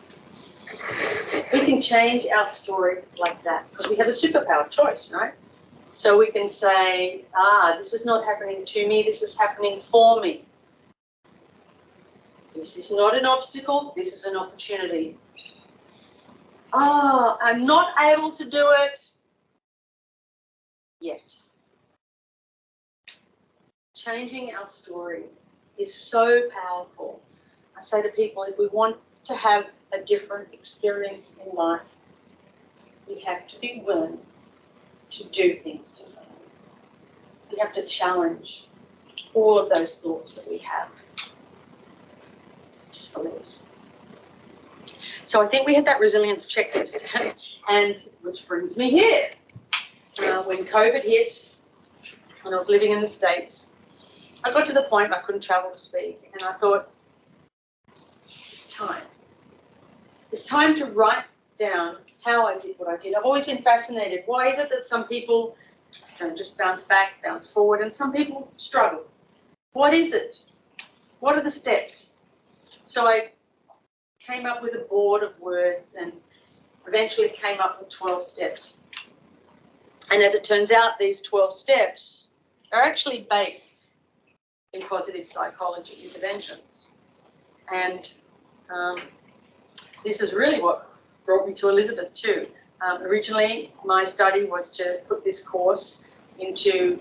We can change our story like that because we have a superpower choice, right? So we can say, this is not happening to me, this is happening for me. This is not an obstacle, this is an opportunity. I'm not able to do it yet. Changing our story is so powerful. I say to people, if we want to have a different experience in life, we have to be willing to do things differently. We have to challenge all of those thoughts that we have. Just release. So I think we had that resilience checklist, and which brings me here. When COVID hit, when I was living in the States, I got to the point I couldn't travel to speak, and I thought, it's time. It's time to write down how I did what I did. I've always been fascinated. Why is it that some people don't just bounce back, bounce forward, and some people struggle? What is it? What are the steps? So I came up with a board of words and eventually came up with 12 steps. And as it turns out, these 12 steps are actually based in positive psychology interventions. And this is really what brought me to Elizabeth too. Originally, my study was to put this course into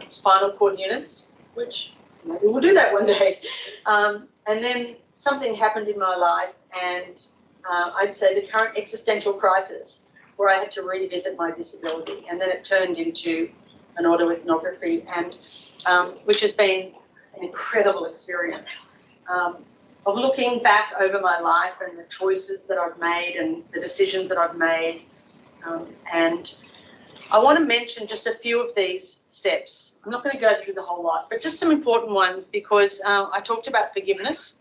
spinal cord units, which maybe we'll do that one day. And then something happened in my life, and I'd say the current existential crisis where I had to revisit my disability, and then it turned into an autoethnography, and which has been an incredible experience of looking back over my life and the choices that I've made and the decisions that I've made. And I want to mention just a few of these steps. I'm not going to go through the whole lot, but just some important ones, because I talked about forgiveness.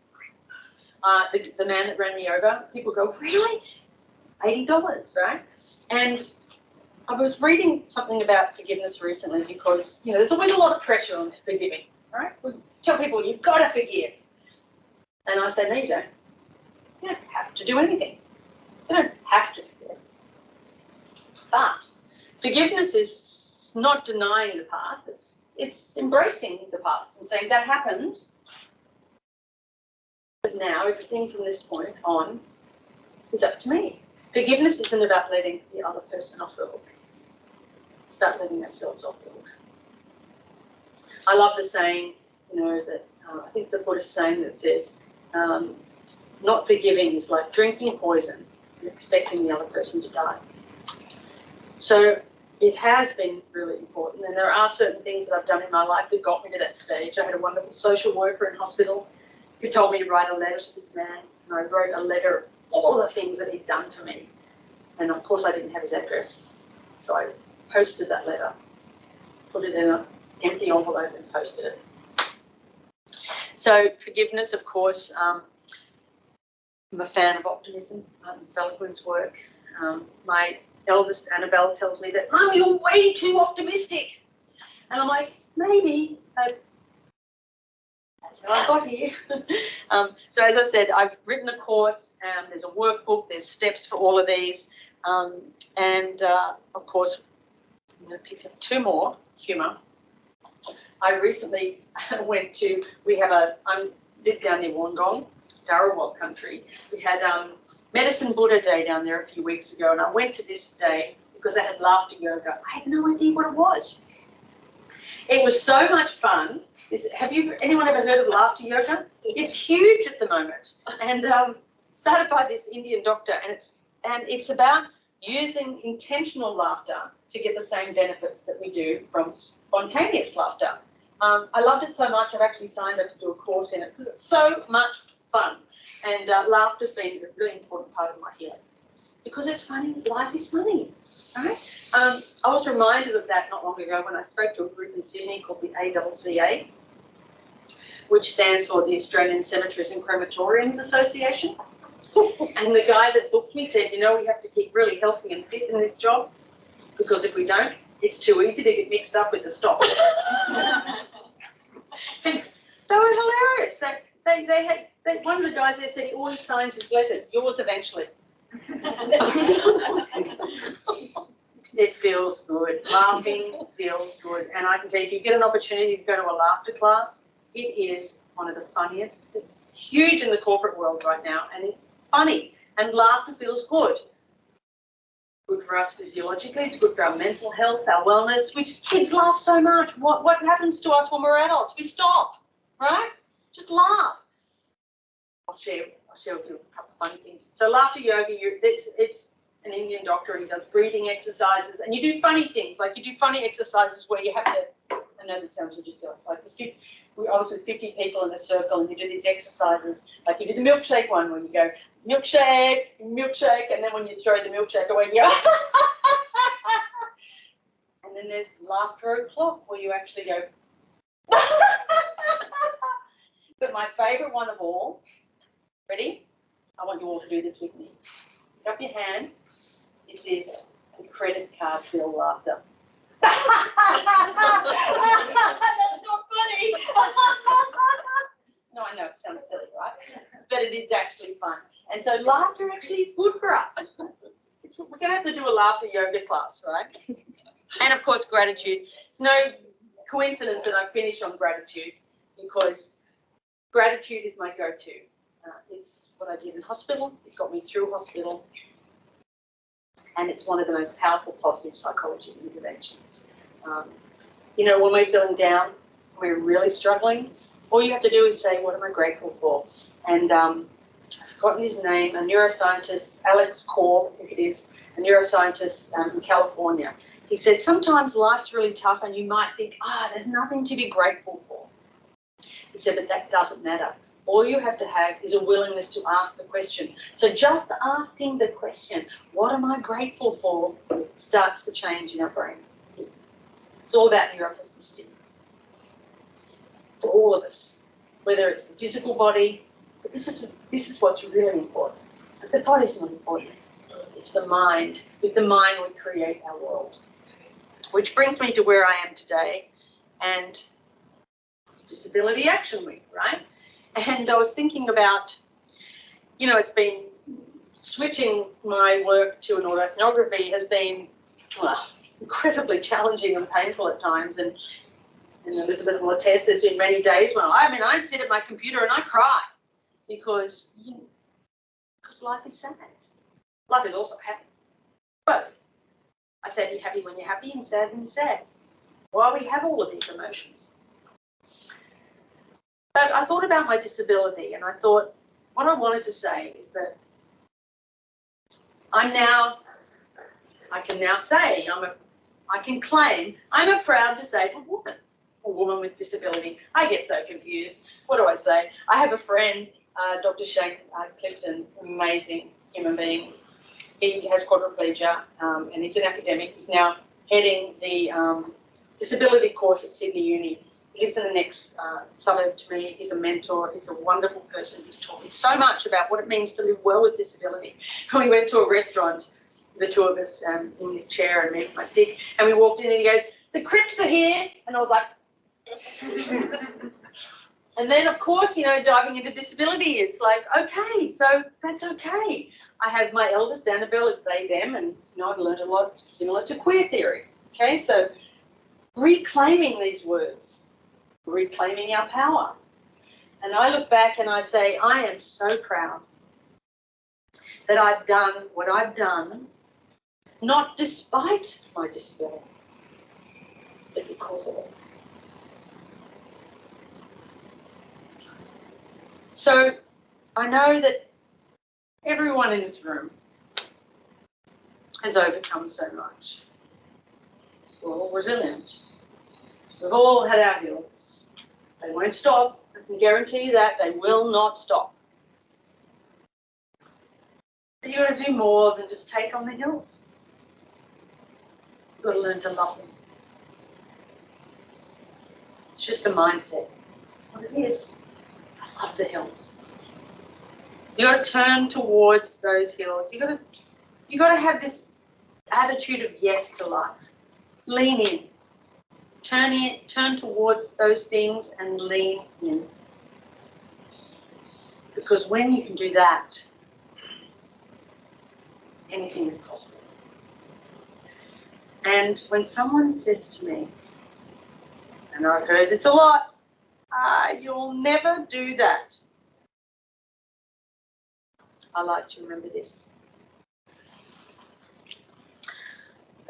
The man that ran me over, people go, really? $80, right? And I was reading something about forgiveness recently because, you know, there's always a lot of pressure on forgiving, right? We tell people, you've got to forgive. And I say, no, you don't. You don't have to do anything. You don't have to forgive. But forgiveness is not denying the past. It's embracing the past and saying that happened. But now everything from this point on is up to me. Forgiveness isn't about letting the other person off the hook. It's about letting ourselves off the hook. I love the saying, you know, that I think it's a Buddhist saying that says, not forgiving is like drinking poison and expecting the other person to die. So it has been really important, and there are certain things that I've done in my life that got me to that stage. I had a wonderful social worker in hospital who told me to write a letter to this man, and I wrote a letter of all the things that he'd done to me. And of course I didn't have his address, so I posted that letter, put it in an empty envelope and posted it. So forgiveness, of course, I'm a fan of optimism, Martin Seligman's work. My eldest Annabelle tells me that, Mum, you're way too optimistic. And I'm like, maybe, but that's how I got here. So as I said, I've written a course, there's a workbook, there's steps for all of these. Of course, I'm going to pick up two more, humour. I recently went to, I live down near Wollongong, Darawal country. We had Medicine Buddha Day down there a few weeks ago, and I went to this day because they had laughter yoga. I had no idea what it was. It was so much fun. Anyone ever heard of laughter yoga? It's huge at the moment, and started by this Indian doctor, and it's about using intentional laughter to get the same benefits that we do from spontaneous laughter. I loved it so much, I've actually signed up to do a course in it because it's so much fun. And laughter's been a really important part of my healing. Because it's funny, life is funny, right? I was reminded of that not long ago when I spoke to a group in Sydney called the ACCA, which stands for the Australian Cemeteries and Crematoriums Association. And the guy that booked me said, you know, we have to keep really healthy and fit in this job, because if we don't, it's too easy to get mixed up with the stock. And they were hilarious. One of the guys there said he always signs his letters, yours eventually. It feels good. Laughing feels good. And I can tell you, if you get an opportunity to go to a laughter class, it is one of the funniest. It's huge in the corporate world right now, and it's funny. And laughter feels good. Good for us physiologically, it's good for our mental health, our wellness. Kids laugh so much. What happens to us when we're adults? We stop, right? Just laugh. I'll share with you a couple of funny things. So laughter yoga, it's an Indian doctor, and he does breathing exercises, and you do funny things, like you do funny exercises where you have to, I know this sounds ridiculous, like I was with 50 people in a circle, and you do these exercises, like you do the milkshake one where you go, milkshake, milkshake, and then when you throw the milkshake away, you go, and then there's laughter o'clock where you actually go, but my favourite one of all, ready? I want you all to do this with me. Pick up your hand. This is the credit card bill laughter. That's not funny. No, I know it sounds silly, right? But it is actually fun. And so laughter actually is good for us. We're going to have to do a laughter yoga class, right? And of course, gratitude. It's no coincidence that I finish on gratitude, because gratitude is my go-to. It's what I did in hospital. It's got me through hospital. And it's one of the most powerful positive psychology interventions. You know, when we're feeling down, we're really struggling, all you have to do is say, what am I grateful for? And I've forgotten his name, a neuroscientist, Alex Korb, I think it is, a neuroscientist in California. He said, sometimes life's really tough and you might think, there's nothing to be grateful for. He said, but that doesn't matter. All you have to have is a willingness to ask the question. So just asking the question, what am I grateful for, starts the change in our brain. It's all about neuroplasticity. For all of us, whether it's the physical body, but this is what's really important. The body's not important. It's the mind. With the mind, we create our world. Which brings me to where I am today, and it's Disability Action Week, right? And I was thinking about, you know, it's been switching my work to an ethnography has been incredibly challenging and painful at times. And Elizabeth will attest, there's been many days when I sit at my computer and I cry because life is sad. Life is also happy. Both. I say be happy when you're happy and sad when you're sad. Why we have all of these emotions. But I thought about my disability, and I thought what I wanted to say is that I can now say I can claim I'm a proud disabled woman. A woman with disability. I get so confused. What do I say? I have a friend, Dr. Shane Clifton, amazing human being. He has quadriplegia and he's an academic. He's now heading the disability course at Sydney Uni. He lives in the next suburb to me. He's a mentor. He's a wonderful person. He's taught me so much about what it means to live well with disability. We went to a restaurant, the two of us, in his chair and me with my stick, and we walked in and he goes, the Crips are here. And I was like, and then, of course, you know, diving into disability, it's like, okay, so that's okay. I have my eldest Annabelle, it's they, them, and, you know, I've learned a lot similar to queer theory. Okay, so reclaiming these words, reclaiming our power. And I look back and I say, I am so proud that I've done what I've done, not despite my disability, but because of it. So I know that everyone in this room has overcome so much. We're all resilient. We've all had our hills. They won't stop. I can guarantee you that. They will not stop. But you've got to do more than just take on the hills. You've got to learn to love them. It's just a mindset. That's what it is. I love the hills. You got to turn towards those hills. You got to have this attitude of yes to life. Lean in. Turn towards those things and lean in. Because when you can do that, anything is possible. And when someone says to me, and I've heard this a lot, you'll never do that. I like to remember this.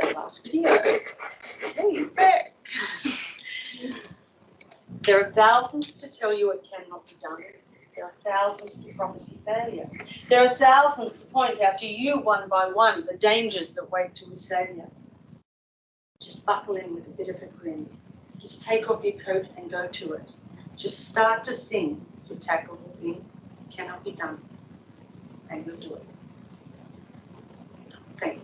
The last video. Hey, he's back. There are thousands to tell you it cannot be done. There are thousands to promise you failure. There are thousands to point out to you one by one the dangers that wait to assail you. Just buckle in with a bit of a grin. Just take off your coat and go to it. Just start to sing. So tackle the thing. It cannot be done. And you'll do it. Thank you.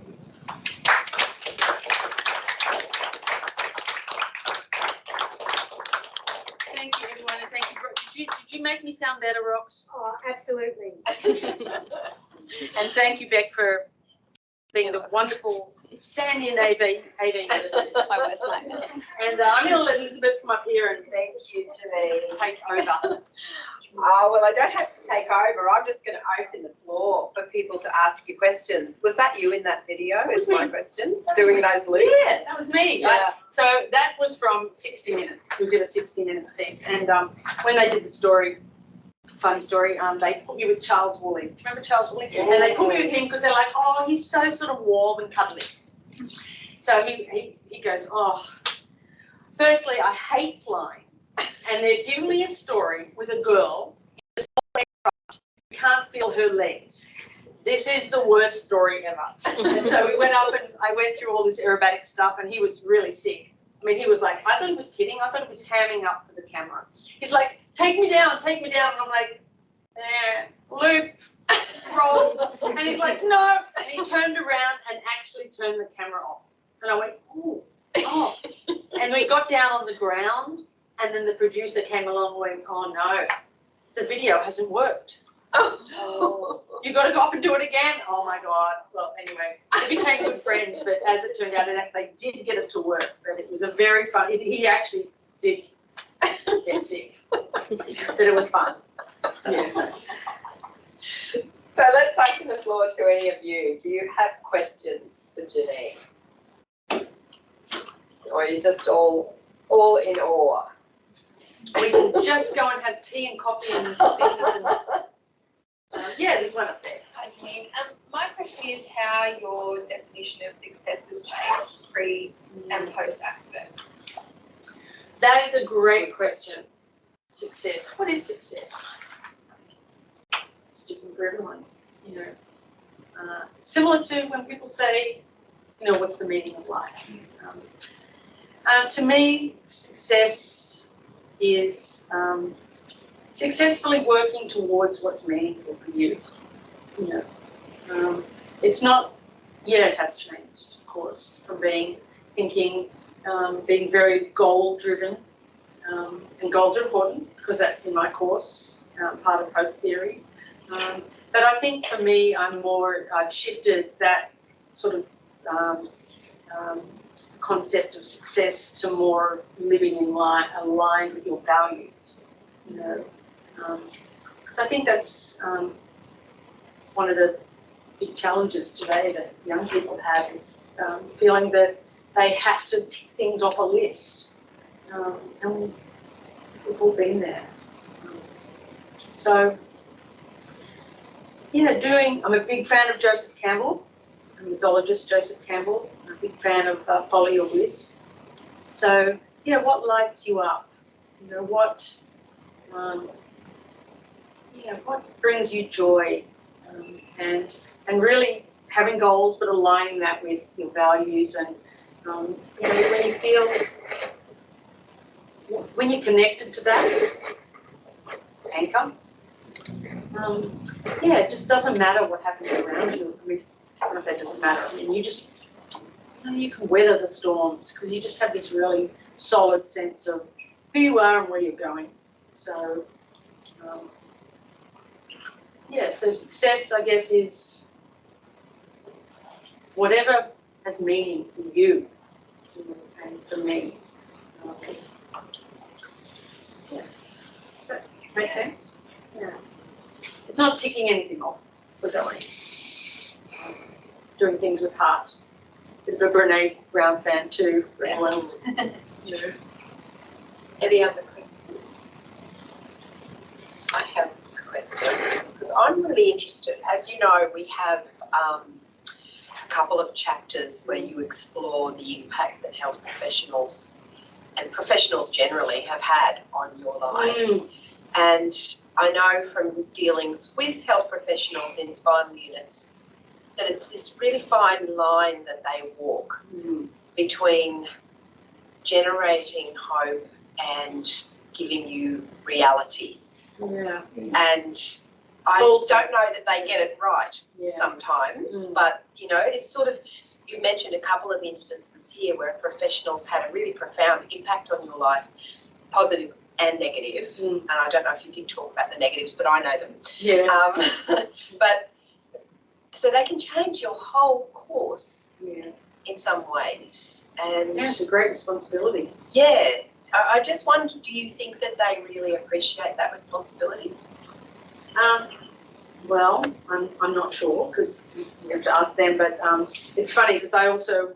Thank you, everyone, and thank you. Did you make me sound better, Rox? Oh, absolutely. And thank you, Beck, for being the wonderful stand-in AV person. My worst nightmare. And I'm going to let Elizabeth come up here and Thank you, Janine. take over. Oh, well, I don't have to take over. I'm just going to open the floor for people to ask you questions. Was that you in that video, is my question? Doing those loops? Yeah, that was me. Yeah. So that was from 60 Minutes. We did a 60 Minutes piece. And when they did the story, funny story, they put me with Charles Woolley. Remember Charles Woolley? Yeah. And they put me with him because they're like, oh, he's so sort of warm and cuddly. So he goes, oh, firstly, I hate flying. And they've given me a story with a girl who can't feel her legs. This is the worst story ever. And so we went up and I went through all this aerobatic stuff and he was really sick. I mean, he was like, I thought he was kidding. I thought he was hamming up for the camera. He's like, take me down. And I'm like, loop, roll. And he's like, no. And he turned around and actually turned the camera off. And I went, ooh, oh. And we got down on the ground. And then the producer came along and went, oh no, the video hasn't worked. Oh, you got to go up and do it again. Oh my God. Well, anyway, we became good friends, but as it turned out, they did get it to work. But it was a very fun, he actually did get sick, but it was fun. Yes. So let's open the floor to any of you. Do you have questions for Janine? Or are you just all in awe? We can just go and have tea and coffee and things. And, yeah, there's one up there. Hi, Janine. My question is how your definition of success has changed pre and post accident. That is a great question. Success. What is success? It's different for everyone, you know. Similar to when people say, you know, what's the meaning of life? To me, success is successfully working towards what's meaningful for you. You know, it's not. Yeah, it has changed, of course, from being very goal-driven, and goals are important because that's in my course, part of hope theory. But I think for me, I've shifted that sort of concept of success to more living in line, aligned with your values, you know, because I think that's one of the big challenges today that young people have is feeling that they have to tick things off a list, and we've all been there. So, yeah, I'm a big fan of Joseph Campbell, a mythologist Joseph Campbell. I'm a big fan of Follow Your Bliss. So, you know, what lights you up? You know, what brings you joy? And really having goals, but aligning that with your values and, you know, when you feel, when you're connected to that anchor, yeah, it just doesn't matter what happens around you. I mean, when I say it doesn't matter, I mean, you know, you can weather the storms because you just have this really solid sense of who you are and where you're going. So, yeah, so success, I guess, is whatever has meaning for you, and for me. Yeah. Does that make sense? Yeah. It's not ticking anything off. We're going. Doing things with heart. Bit of a Brene Brown fan too. Yeah. Yeah. Any other questions? I have a question because I'm really interested. As you know, we have a couple of chapters where you explore the impact that health professionals and professionals generally have had on your life. And I know from dealings with health professionals in spinal units that it's this really fine line that they walk between generating hope and giving you reality. Yeah. And I don't know that they get it right sometimes, but, you know, it's sort of, you mentioned a couple of instances here where professionals had a really profound impact on your life, positive and negative. And I don't know if you did talk about the negatives, but I know them. Yeah. But so they can change your whole course in some ways. And yeah, it's a great responsibility. Yeah. I just wonder, do you think that they really appreciate that responsibility? Well, I'm not sure because you have to ask them, but it's funny because I also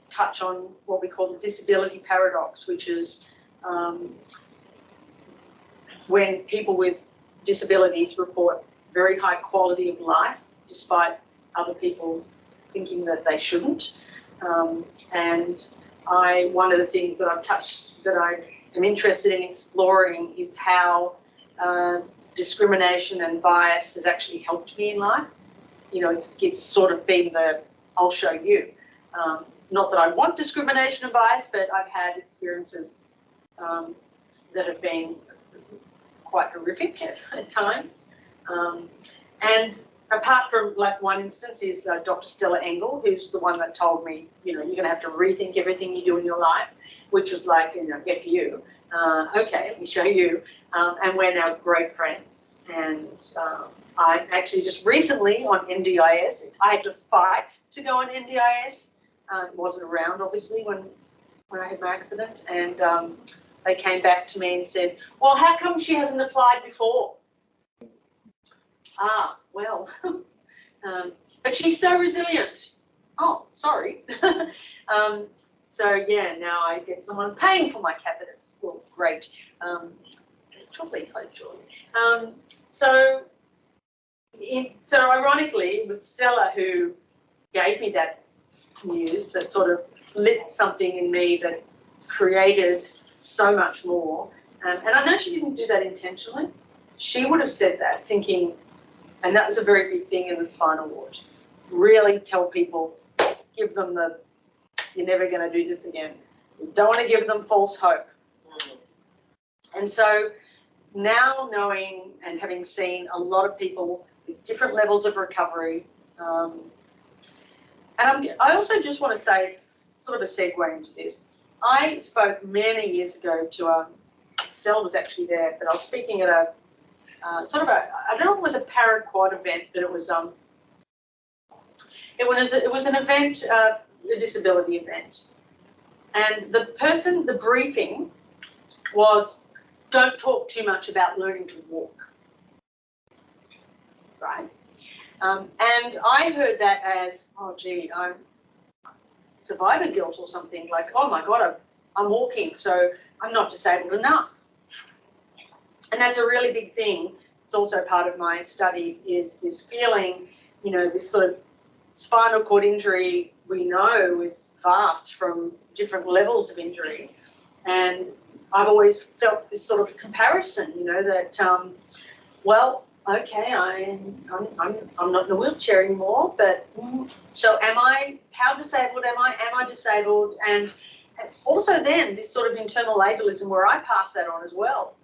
touch on what we call the disability paradox, which is when people with disabilities report very high quality of life despite other people thinking that they shouldn't. And one of the things that I've touched that I am interested in exploring is how discrimination and bias has actually helped me in life. You know, it's sort of been the I'll show you. Not that I want discrimination and bias, but I've had experiences that have been quite horrific at times. And apart from, like, one instance is Dr. Stella Engel, who's the one that told me, you know, you're going to have to rethink everything you do in your life, which was like, you know, F you. Okay, let me show you. And we're now great friends. And I actually just recently on NDIS, I had to fight to go on NDIS. It wasn't around, obviously, when I had my accident. And they came back to me and said, well, how come she hasn't applied before? Well, but she's so resilient. Oh, sorry. So yeah, now I get someone paying for my catheters. Well, great. It's totally joy. So ironically, it was Stella who gave me that news that sort of lit something in me that created so much more. And I know she didn't do that intentionally. She would have said that thinking, and that was a very big thing in the spinal ward. Really tell people, give them the, you're never going to do this again. You don't want to give them false hope. And so now knowing and having seen a lot of people with different levels of recovery, and I also just want to say, sort of a segue into this. I spoke many years ago to Stella was actually there, but I was speaking at a sort of a, I don't know if it was a para-quad event, but it was an event, a disability event. And the briefing was, don't talk too much about learning to walk, right? And I heard that as, oh gee, I'm survivor guilt or something, like, oh my God, I'm walking, so I'm not disabled enough. And that's a really big thing. It's also part of my study is this feeling, you know, this sort of spinal cord injury, we know it's vast from different levels of injury. And I've always felt this sort of comparison, you know, that, well, okay, I'm not in a wheelchair anymore, but so am I, how disabled am I? Am I disabled? And also then this sort of internal ableism where I pass that on as well.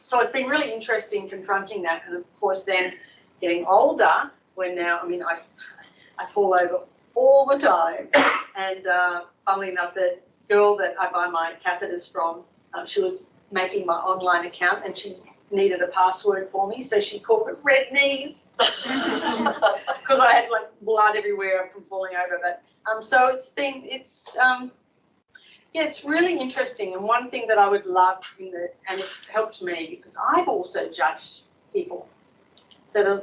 So it's been really interesting confronting that, and of course then getting older, when now, I mean, I fall over all the time, and funnily enough, the girl that I buy my catheters from, she was making my online account and she needed a password for me, so she called it Red Knees because I had like blood everywhere from falling over. But so yeah, it's really interesting. And one thing that I would love and it's helped me because I've also judged people that are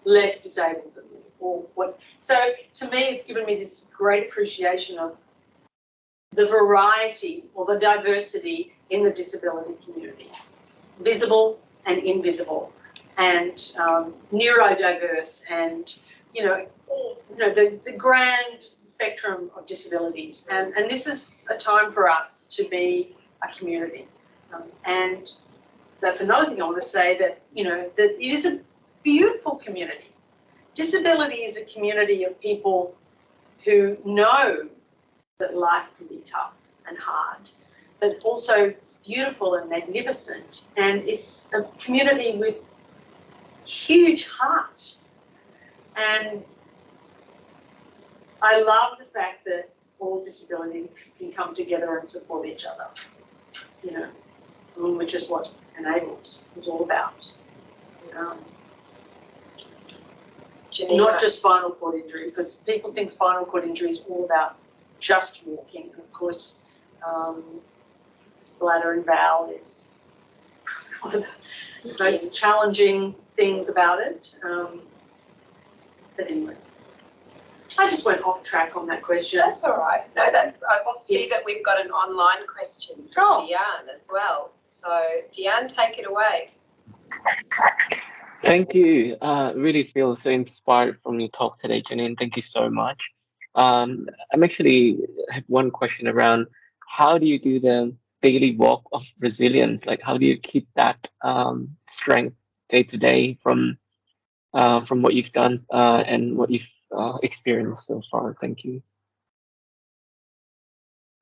less disabled than me or what. So to me, it's given me this great appreciation of the variety or the diversity in the disability community, visible and invisible, and neurodiverse, and the grand spectrum of disabilities. And this is a time for us to be a community. And that's another thing I want to say, that that it is a beautiful community. Disability is a community of people who know that life can be tough and hard, but also beautiful and magnificent. And it's a community with huge heart. And I love the fact that all disability can come together and support each other, which is what Enabled is all about. Not just spinal cord injury, because people think spinal cord injury is all about just walking. And of course, Bladder and bowel is one of the most challenging things about it. But anyway, I just went off track on that question. That's all right. No, I see Yes. that we've got an online question Oh. from Deanne as well. So Deanne, take it away. Thank you. Really feel so inspired from your talk today, Janine. Thank you so much. I'm actually have one question around how do you do the daily walk of resilience? Like, how do you keep that strength day to day from what you've done and what you've experienced so far? Thank you.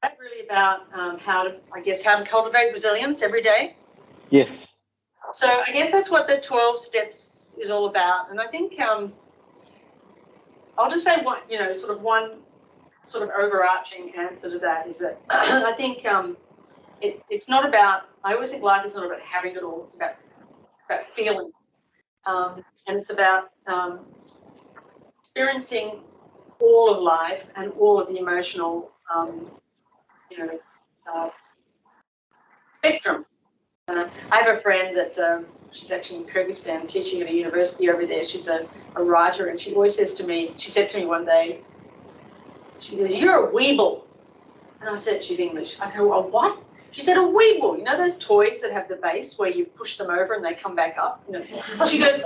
That's really about how to cultivate resilience every day. Yes. So I guess that's what the 12 steps is all about. And I think I'll just say one sort of overarching answer to that is that I think it's not about, I always think life is not about having it all, it's about feeling. And it's about experiencing all of life and all of the emotional spectrum. I have a friend that's she's actually in Kyrgyzstan teaching at a university over there. She's a writer, and she always says to me, she said to me one day, she goes, "You're a weeble." And I said, she's English. I go, "A what?" She said, "A weeble. You know those toys that have the base where you push them over and they come back up?" You know? She goes,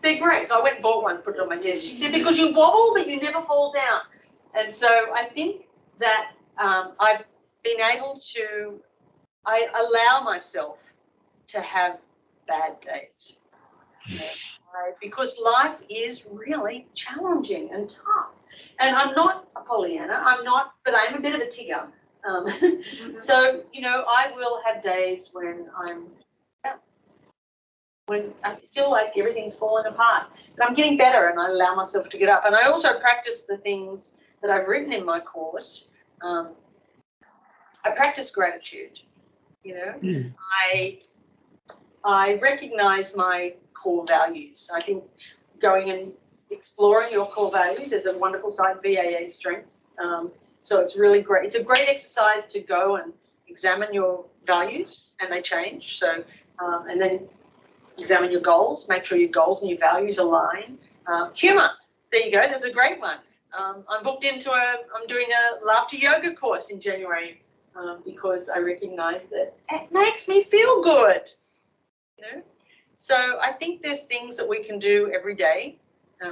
"They're great." So I went and bought one, put it on my desk. She said, "Because you wobble, but you never fall down." And so I think that I've been able to, I allow myself to have bad days. Because life is really challenging and tough. And I'm not a Pollyanna, but I'm a bit of a Tigger. So, I will have days when when I feel like everything's falling apart. But I'm getting better and I allow myself to get up. And I also practice the things that I've written in my course. I practice gratitude, I recognize my core values. I think going and exploring your core values is a wonderful site, BAA Strengths. So it's really great. It's a great exercise to go and examine your values, and they change. So, and then examine your goals, make sure your goals and your values align. Humor, there you go, there's a great one. I'm booked into I'm doing a laughter yoga course in January because I recognize that it makes me feel good. So I think there's things that we can do every day.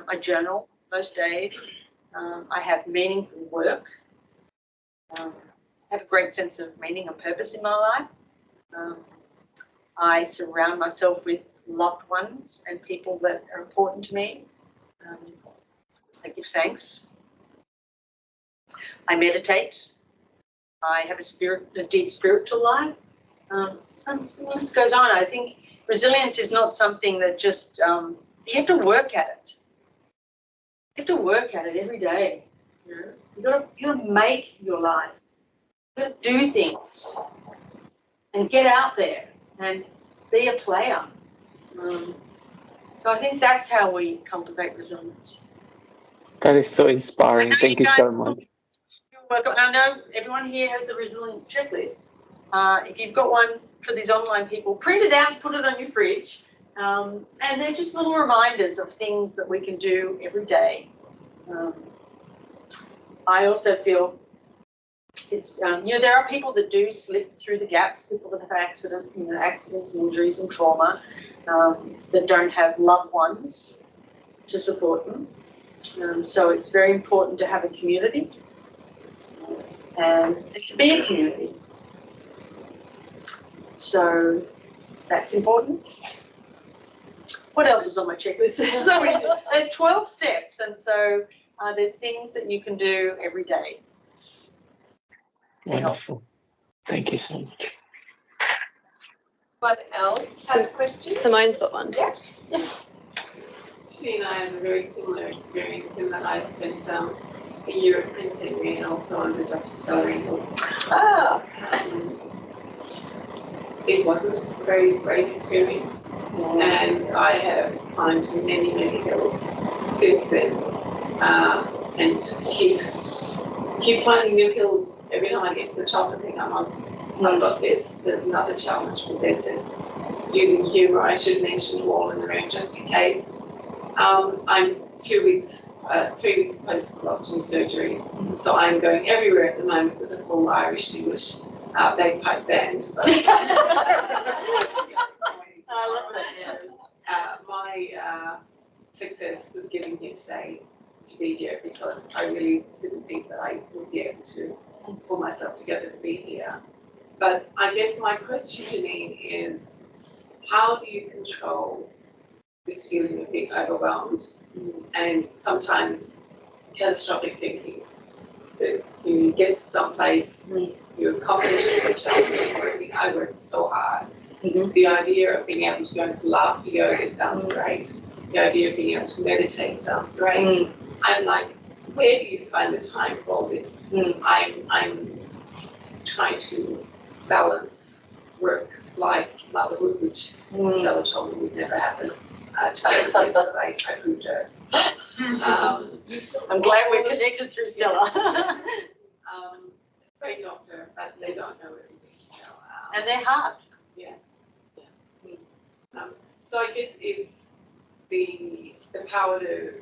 I journal most days. I have meaningful work. I have a great sense of meaning and purpose in my life. I surround myself with loved ones and people that are important to me. I give thanks. I meditate. I have a deep spiritual life. The list goes on. I think resilience is not something that just, you have to work at it. You have to work at it every day. You gotta make your life. You gotta do things and get out there and be a player. So I think that's how we cultivate resilience. That is so inspiring. Thank you so much. I know everyone here has a resilience checklist. If you've got one for these online people, print it out and put it on your fridge. And they're just little reminders of things that we can do every day. I also feel it's, there are people that do slip through the gaps, people that have accidents and injuries and trauma, that don't have loved ones to support them. So it's very important to have a community and to be a community. So that's important. What else is on my checklist? There's 12 steps, and so there's things that you can do every day. Wonderful. Thank you so much. Anyone else have questions? Simone's got one. Yeah. Janine and I have a very similar experience in that I spent a year at Prince Henry and also under Dr. Stallings. It wasn't a very great experience, and I have climbed many, many hills since then, and keep keep finding new pills every time I get to the top and think I've got this. There's another challenge presented. Using humour, I should mention to all in the room just in case. I'm 3 weeks post colostomy surgery, so I'm going everywhere at the moment with a full Irish and English bagpipe band. I love it. Yeah. My success was getting here today to be here because I really didn't think that I would be able to pull myself together to be here. But I guess my question, Janine, is how do you control this feeling of being overwhelmed and sometimes catastrophic thinking? That you get to some place, you accomplish this challenge of working, I worked so hard. The idea of being able to go into laughter yoga sounds great. The idea of being able to meditate sounds great. I'm like, where do you find the time for all this? I'm trying to balance work, life, motherhood, which Stella told me would never happen. Childhood, but I proved her. I'm glad we're connected through Stella. Great doctor, but they don't know everything. And they're hard. So I guess it's the power to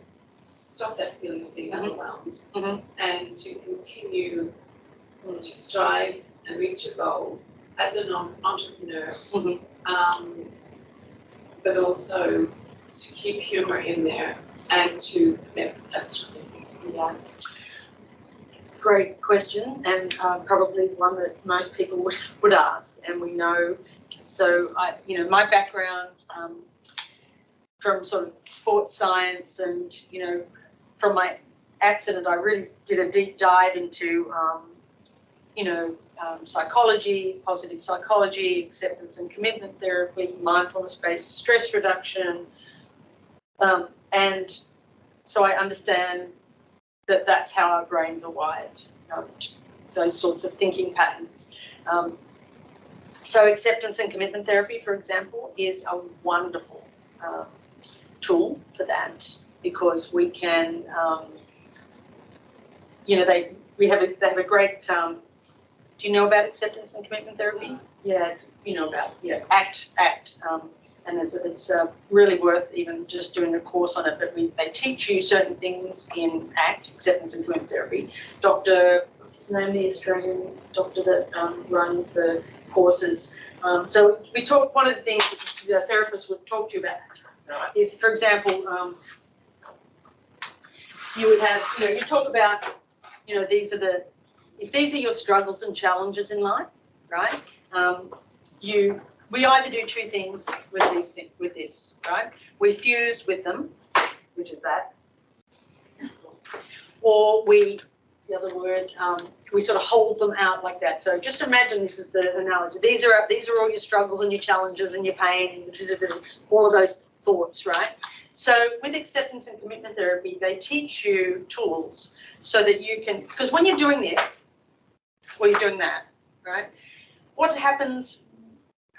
stop that feeling of being overwhelmed and to continue to strive and reach your goals as an entrepreneur, but also to keep humour in there and to prevent catastrophe. Yeah. Great question, and probably one that most people would ask, and we know. So my background from sort of sports science, and from my accident, I really did a deep dive into psychology, positive psychology, acceptance and commitment therapy, mindfulness-based stress reduction, and so I understand that that's how our brains are wired, those sorts of thinking patterns. So acceptance and commitment therapy, for example, is a wonderful tool for that, because we can, they have a great. Do you know about acceptance and commitment therapy? Yeah, it's about ACT, and it's really worth even just doing a course on it. But they teach you certain things in ACT, acceptance and commitment therapy. Dr. What's his name? The Australian doctor that runs the courses. So we talk. One of the things that the therapist would talk to you about is, for example, you would have you talk about if these are your struggles and challenges in life, right? We either do two things with this, right? We fuse with them, which is that, or what's the other word? We sort of hold them out like that. So just imagine this is the analogy. These are all your struggles and your challenges and your pain, all of those thoughts, right? So with acceptance and commitment therapy, they teach you tools so that you can, because when you're doing this, or you're doing that, right? What happens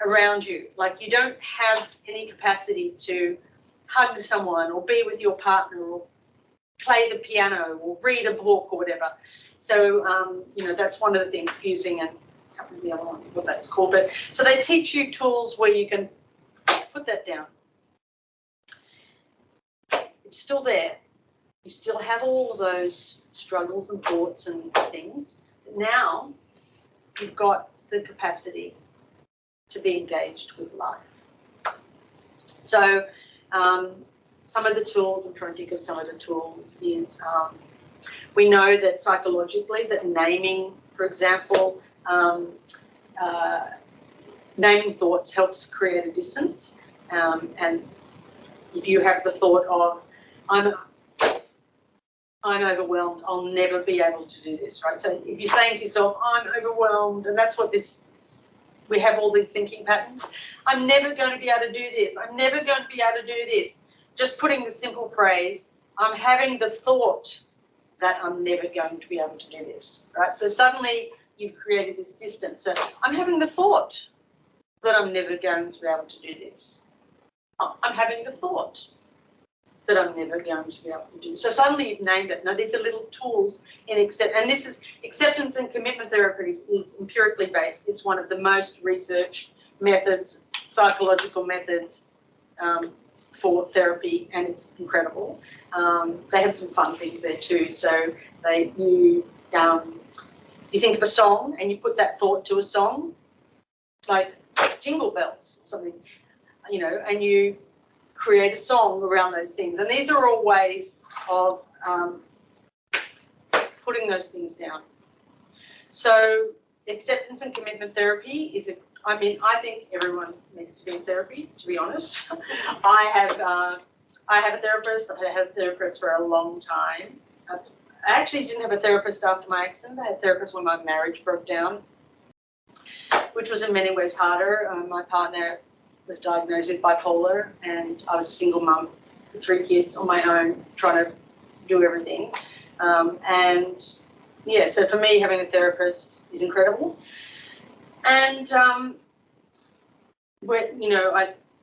around you? Like, you don't have any capacity to hug someone or be with your partner or play the piano or read a book or whatever. So, that's one of the things, fusing, and I can't remember the other one, what that's called. But so they teach you tools where you can put that down. It's still there. You still have all of those struggles and thoughts and things. But now you've got the capacity to be engaged with life. So some of the tools, I'm trying to think of some of the tools, is we know that psychologically that naming, for example, naming thoughts helps create a distance. And if you have the thought of, I'm overwhelmed, I'll never be able to do this, right? So if you're saying to yourself, I'm overwhelmed, and that's what we have all these thinking patterns. I'm never going to be able to do this. I'm never going to be able to do this. Just putting the simple phrase, I'm having the thought that I'm never going to be able to do this, right? So suddenly you've created this distance. So I'm having the thought that I'm never going to be able to do this. I'm having the thought that I'm never going to be able to do. So suddenly you've named it. Now these are little tools in and this is acceptance and commitment therapy is empirically based. It's one of the most researched methods, psychological methods for therapy, and it's incredible. They have some fun things there too. So you think of a song and you put that thought to a song, like Jingle Bells or something, you know, and you create a song around those things. And these are all ways of putting those things down. So acceptance and commitment therapy is I think everyone needs to be in therapy, to be honest. I have a therapist. I've had a therapist for a long time. I actually didn't have a therapist after my accident. I had a therapist when my marriage broke down, which was in many ways harder. My partner was diagnosed with bipolar, and I was a single mum with 3 kids on my own, trying to do everything. And yeah, so for me, having a therapist is incredible. And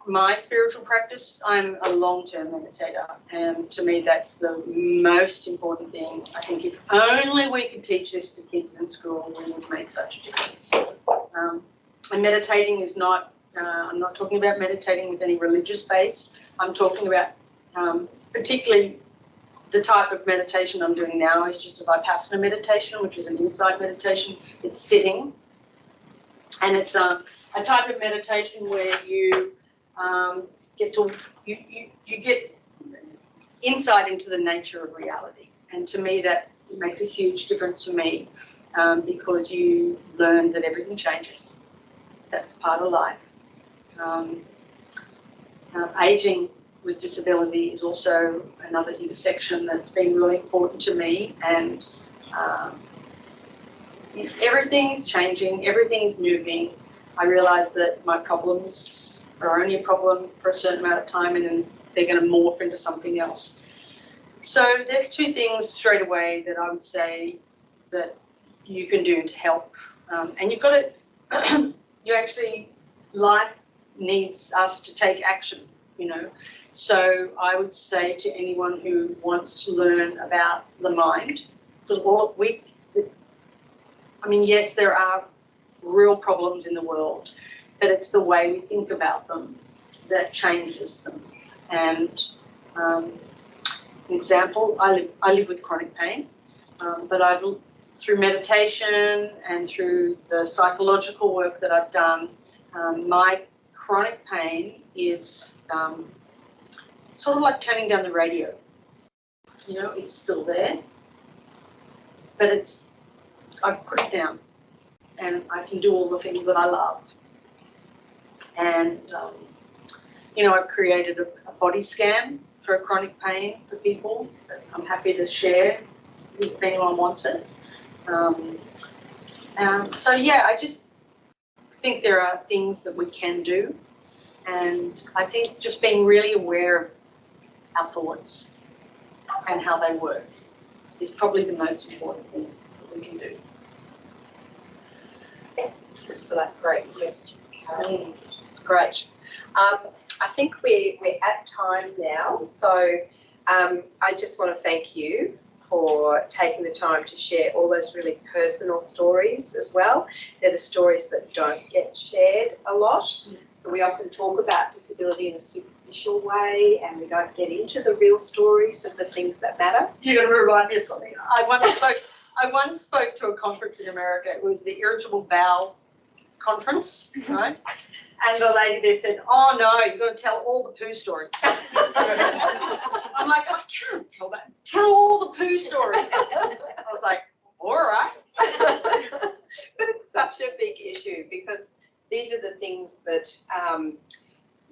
my spiritual practice, I'm a long-term meditator, and to me that's the most important thing. I think if only we could teach this to kids in school, we would make such a difference. And meditating is not, I'm not talking about meditating with any religious base. I'm talking about particularly the type of meditation I'm doing now is just a Vipassana meditation, which is an insight meditation. It's sitting. And it's a type of meditation where you get insight into the nature of reality. And to me, that makes a huge difference for me because you learn that everything changes. That's part of life. Aging with disability is also another intersection that's been really important to me, and everything's changing, everything's moving. I realise that my problems are only a problem for a certain amount of time, and then they're going to morph into something else. So there's 2 things straight away that I would say that you can do to help, and you've got to, life needs us to take action, you know. So I would say to anyone who wants to learn about the mind, because yes, there are real problems in the world, but it's the way we think about them that changes them. And an example, I live with chronic pain, but through meditation and through the psychological work that I've done, my chronic pain is sort of like turning down the radio. You know, it's still there, but I've put it down, and I can do all the things that I love. And, I've created a body scan for chronic pain for people that I'm happy to share if anyone wants it. I just think there are things that we can do. And I think just being really aware of our thoughts and how they work is probably the most important thing that we can do. Thanks for that great list, Carol. It's great. I think we're at time now, so I just want to thank you for taking the time to share all those really personal stories as well. They're the stories that don't get shared a lot. So we often talk about disability in a superficial way, and we don't get into the real stories of the things that matter. You're going to remind me of something. I once spoke to a conference in America. It was the Irritable Bowel Conference, right? And the lady there said, "Oh no, you've got to tell all the poo stories." I'm like, I can't tell that. Tell all the poo stories. I was like, all right. But it's such a big issue because these are the things that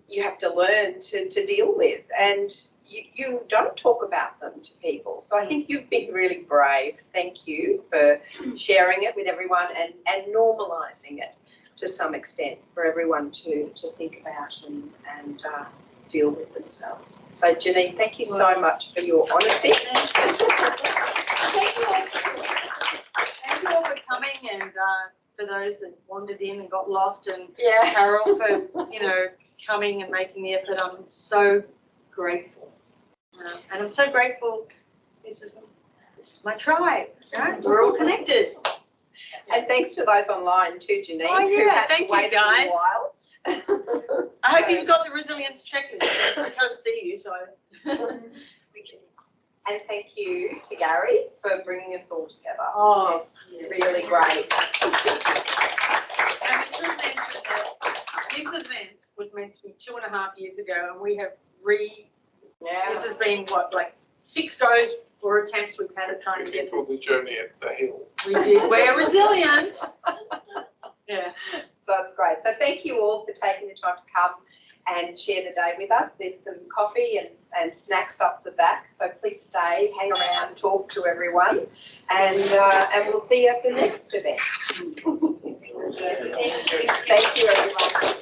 you have to learn to deal with, and you don't talk about them to people. So I think you've been really brave. Thank you for sharing it with everyone and normalising it to some extent for everyone to think about and deal with themselves. So Janine, thank you so much for your honesty. Thank you all for coming, and for those that wandered in and got lost, and Carol for coming and making the effort. I'm so grateful. And I'm so grateful. This is my tribe. Right? We're all connected. And thanks to those online too, Janine. Oh, who yeah, had to thank you, wait a little guys. while. I hope you've got the resilience checklist. I can't see you, so we can. And thank you to Gary for bringing us all together. Oh, It's really great. And I should mention that this event was meant to be 2.5 years ago, and we have this has been what, like 6 goes or attempts we've had of trying to get For this. the journey at the hill. We did. We're resilient. Yeah. So it's great. So thank you all for taking the time to come and share the day with us. There's some coffee and snacks up the back, so please stay, hang around, talk to everyone, and we'll see you at the next event. Thank you, everyone.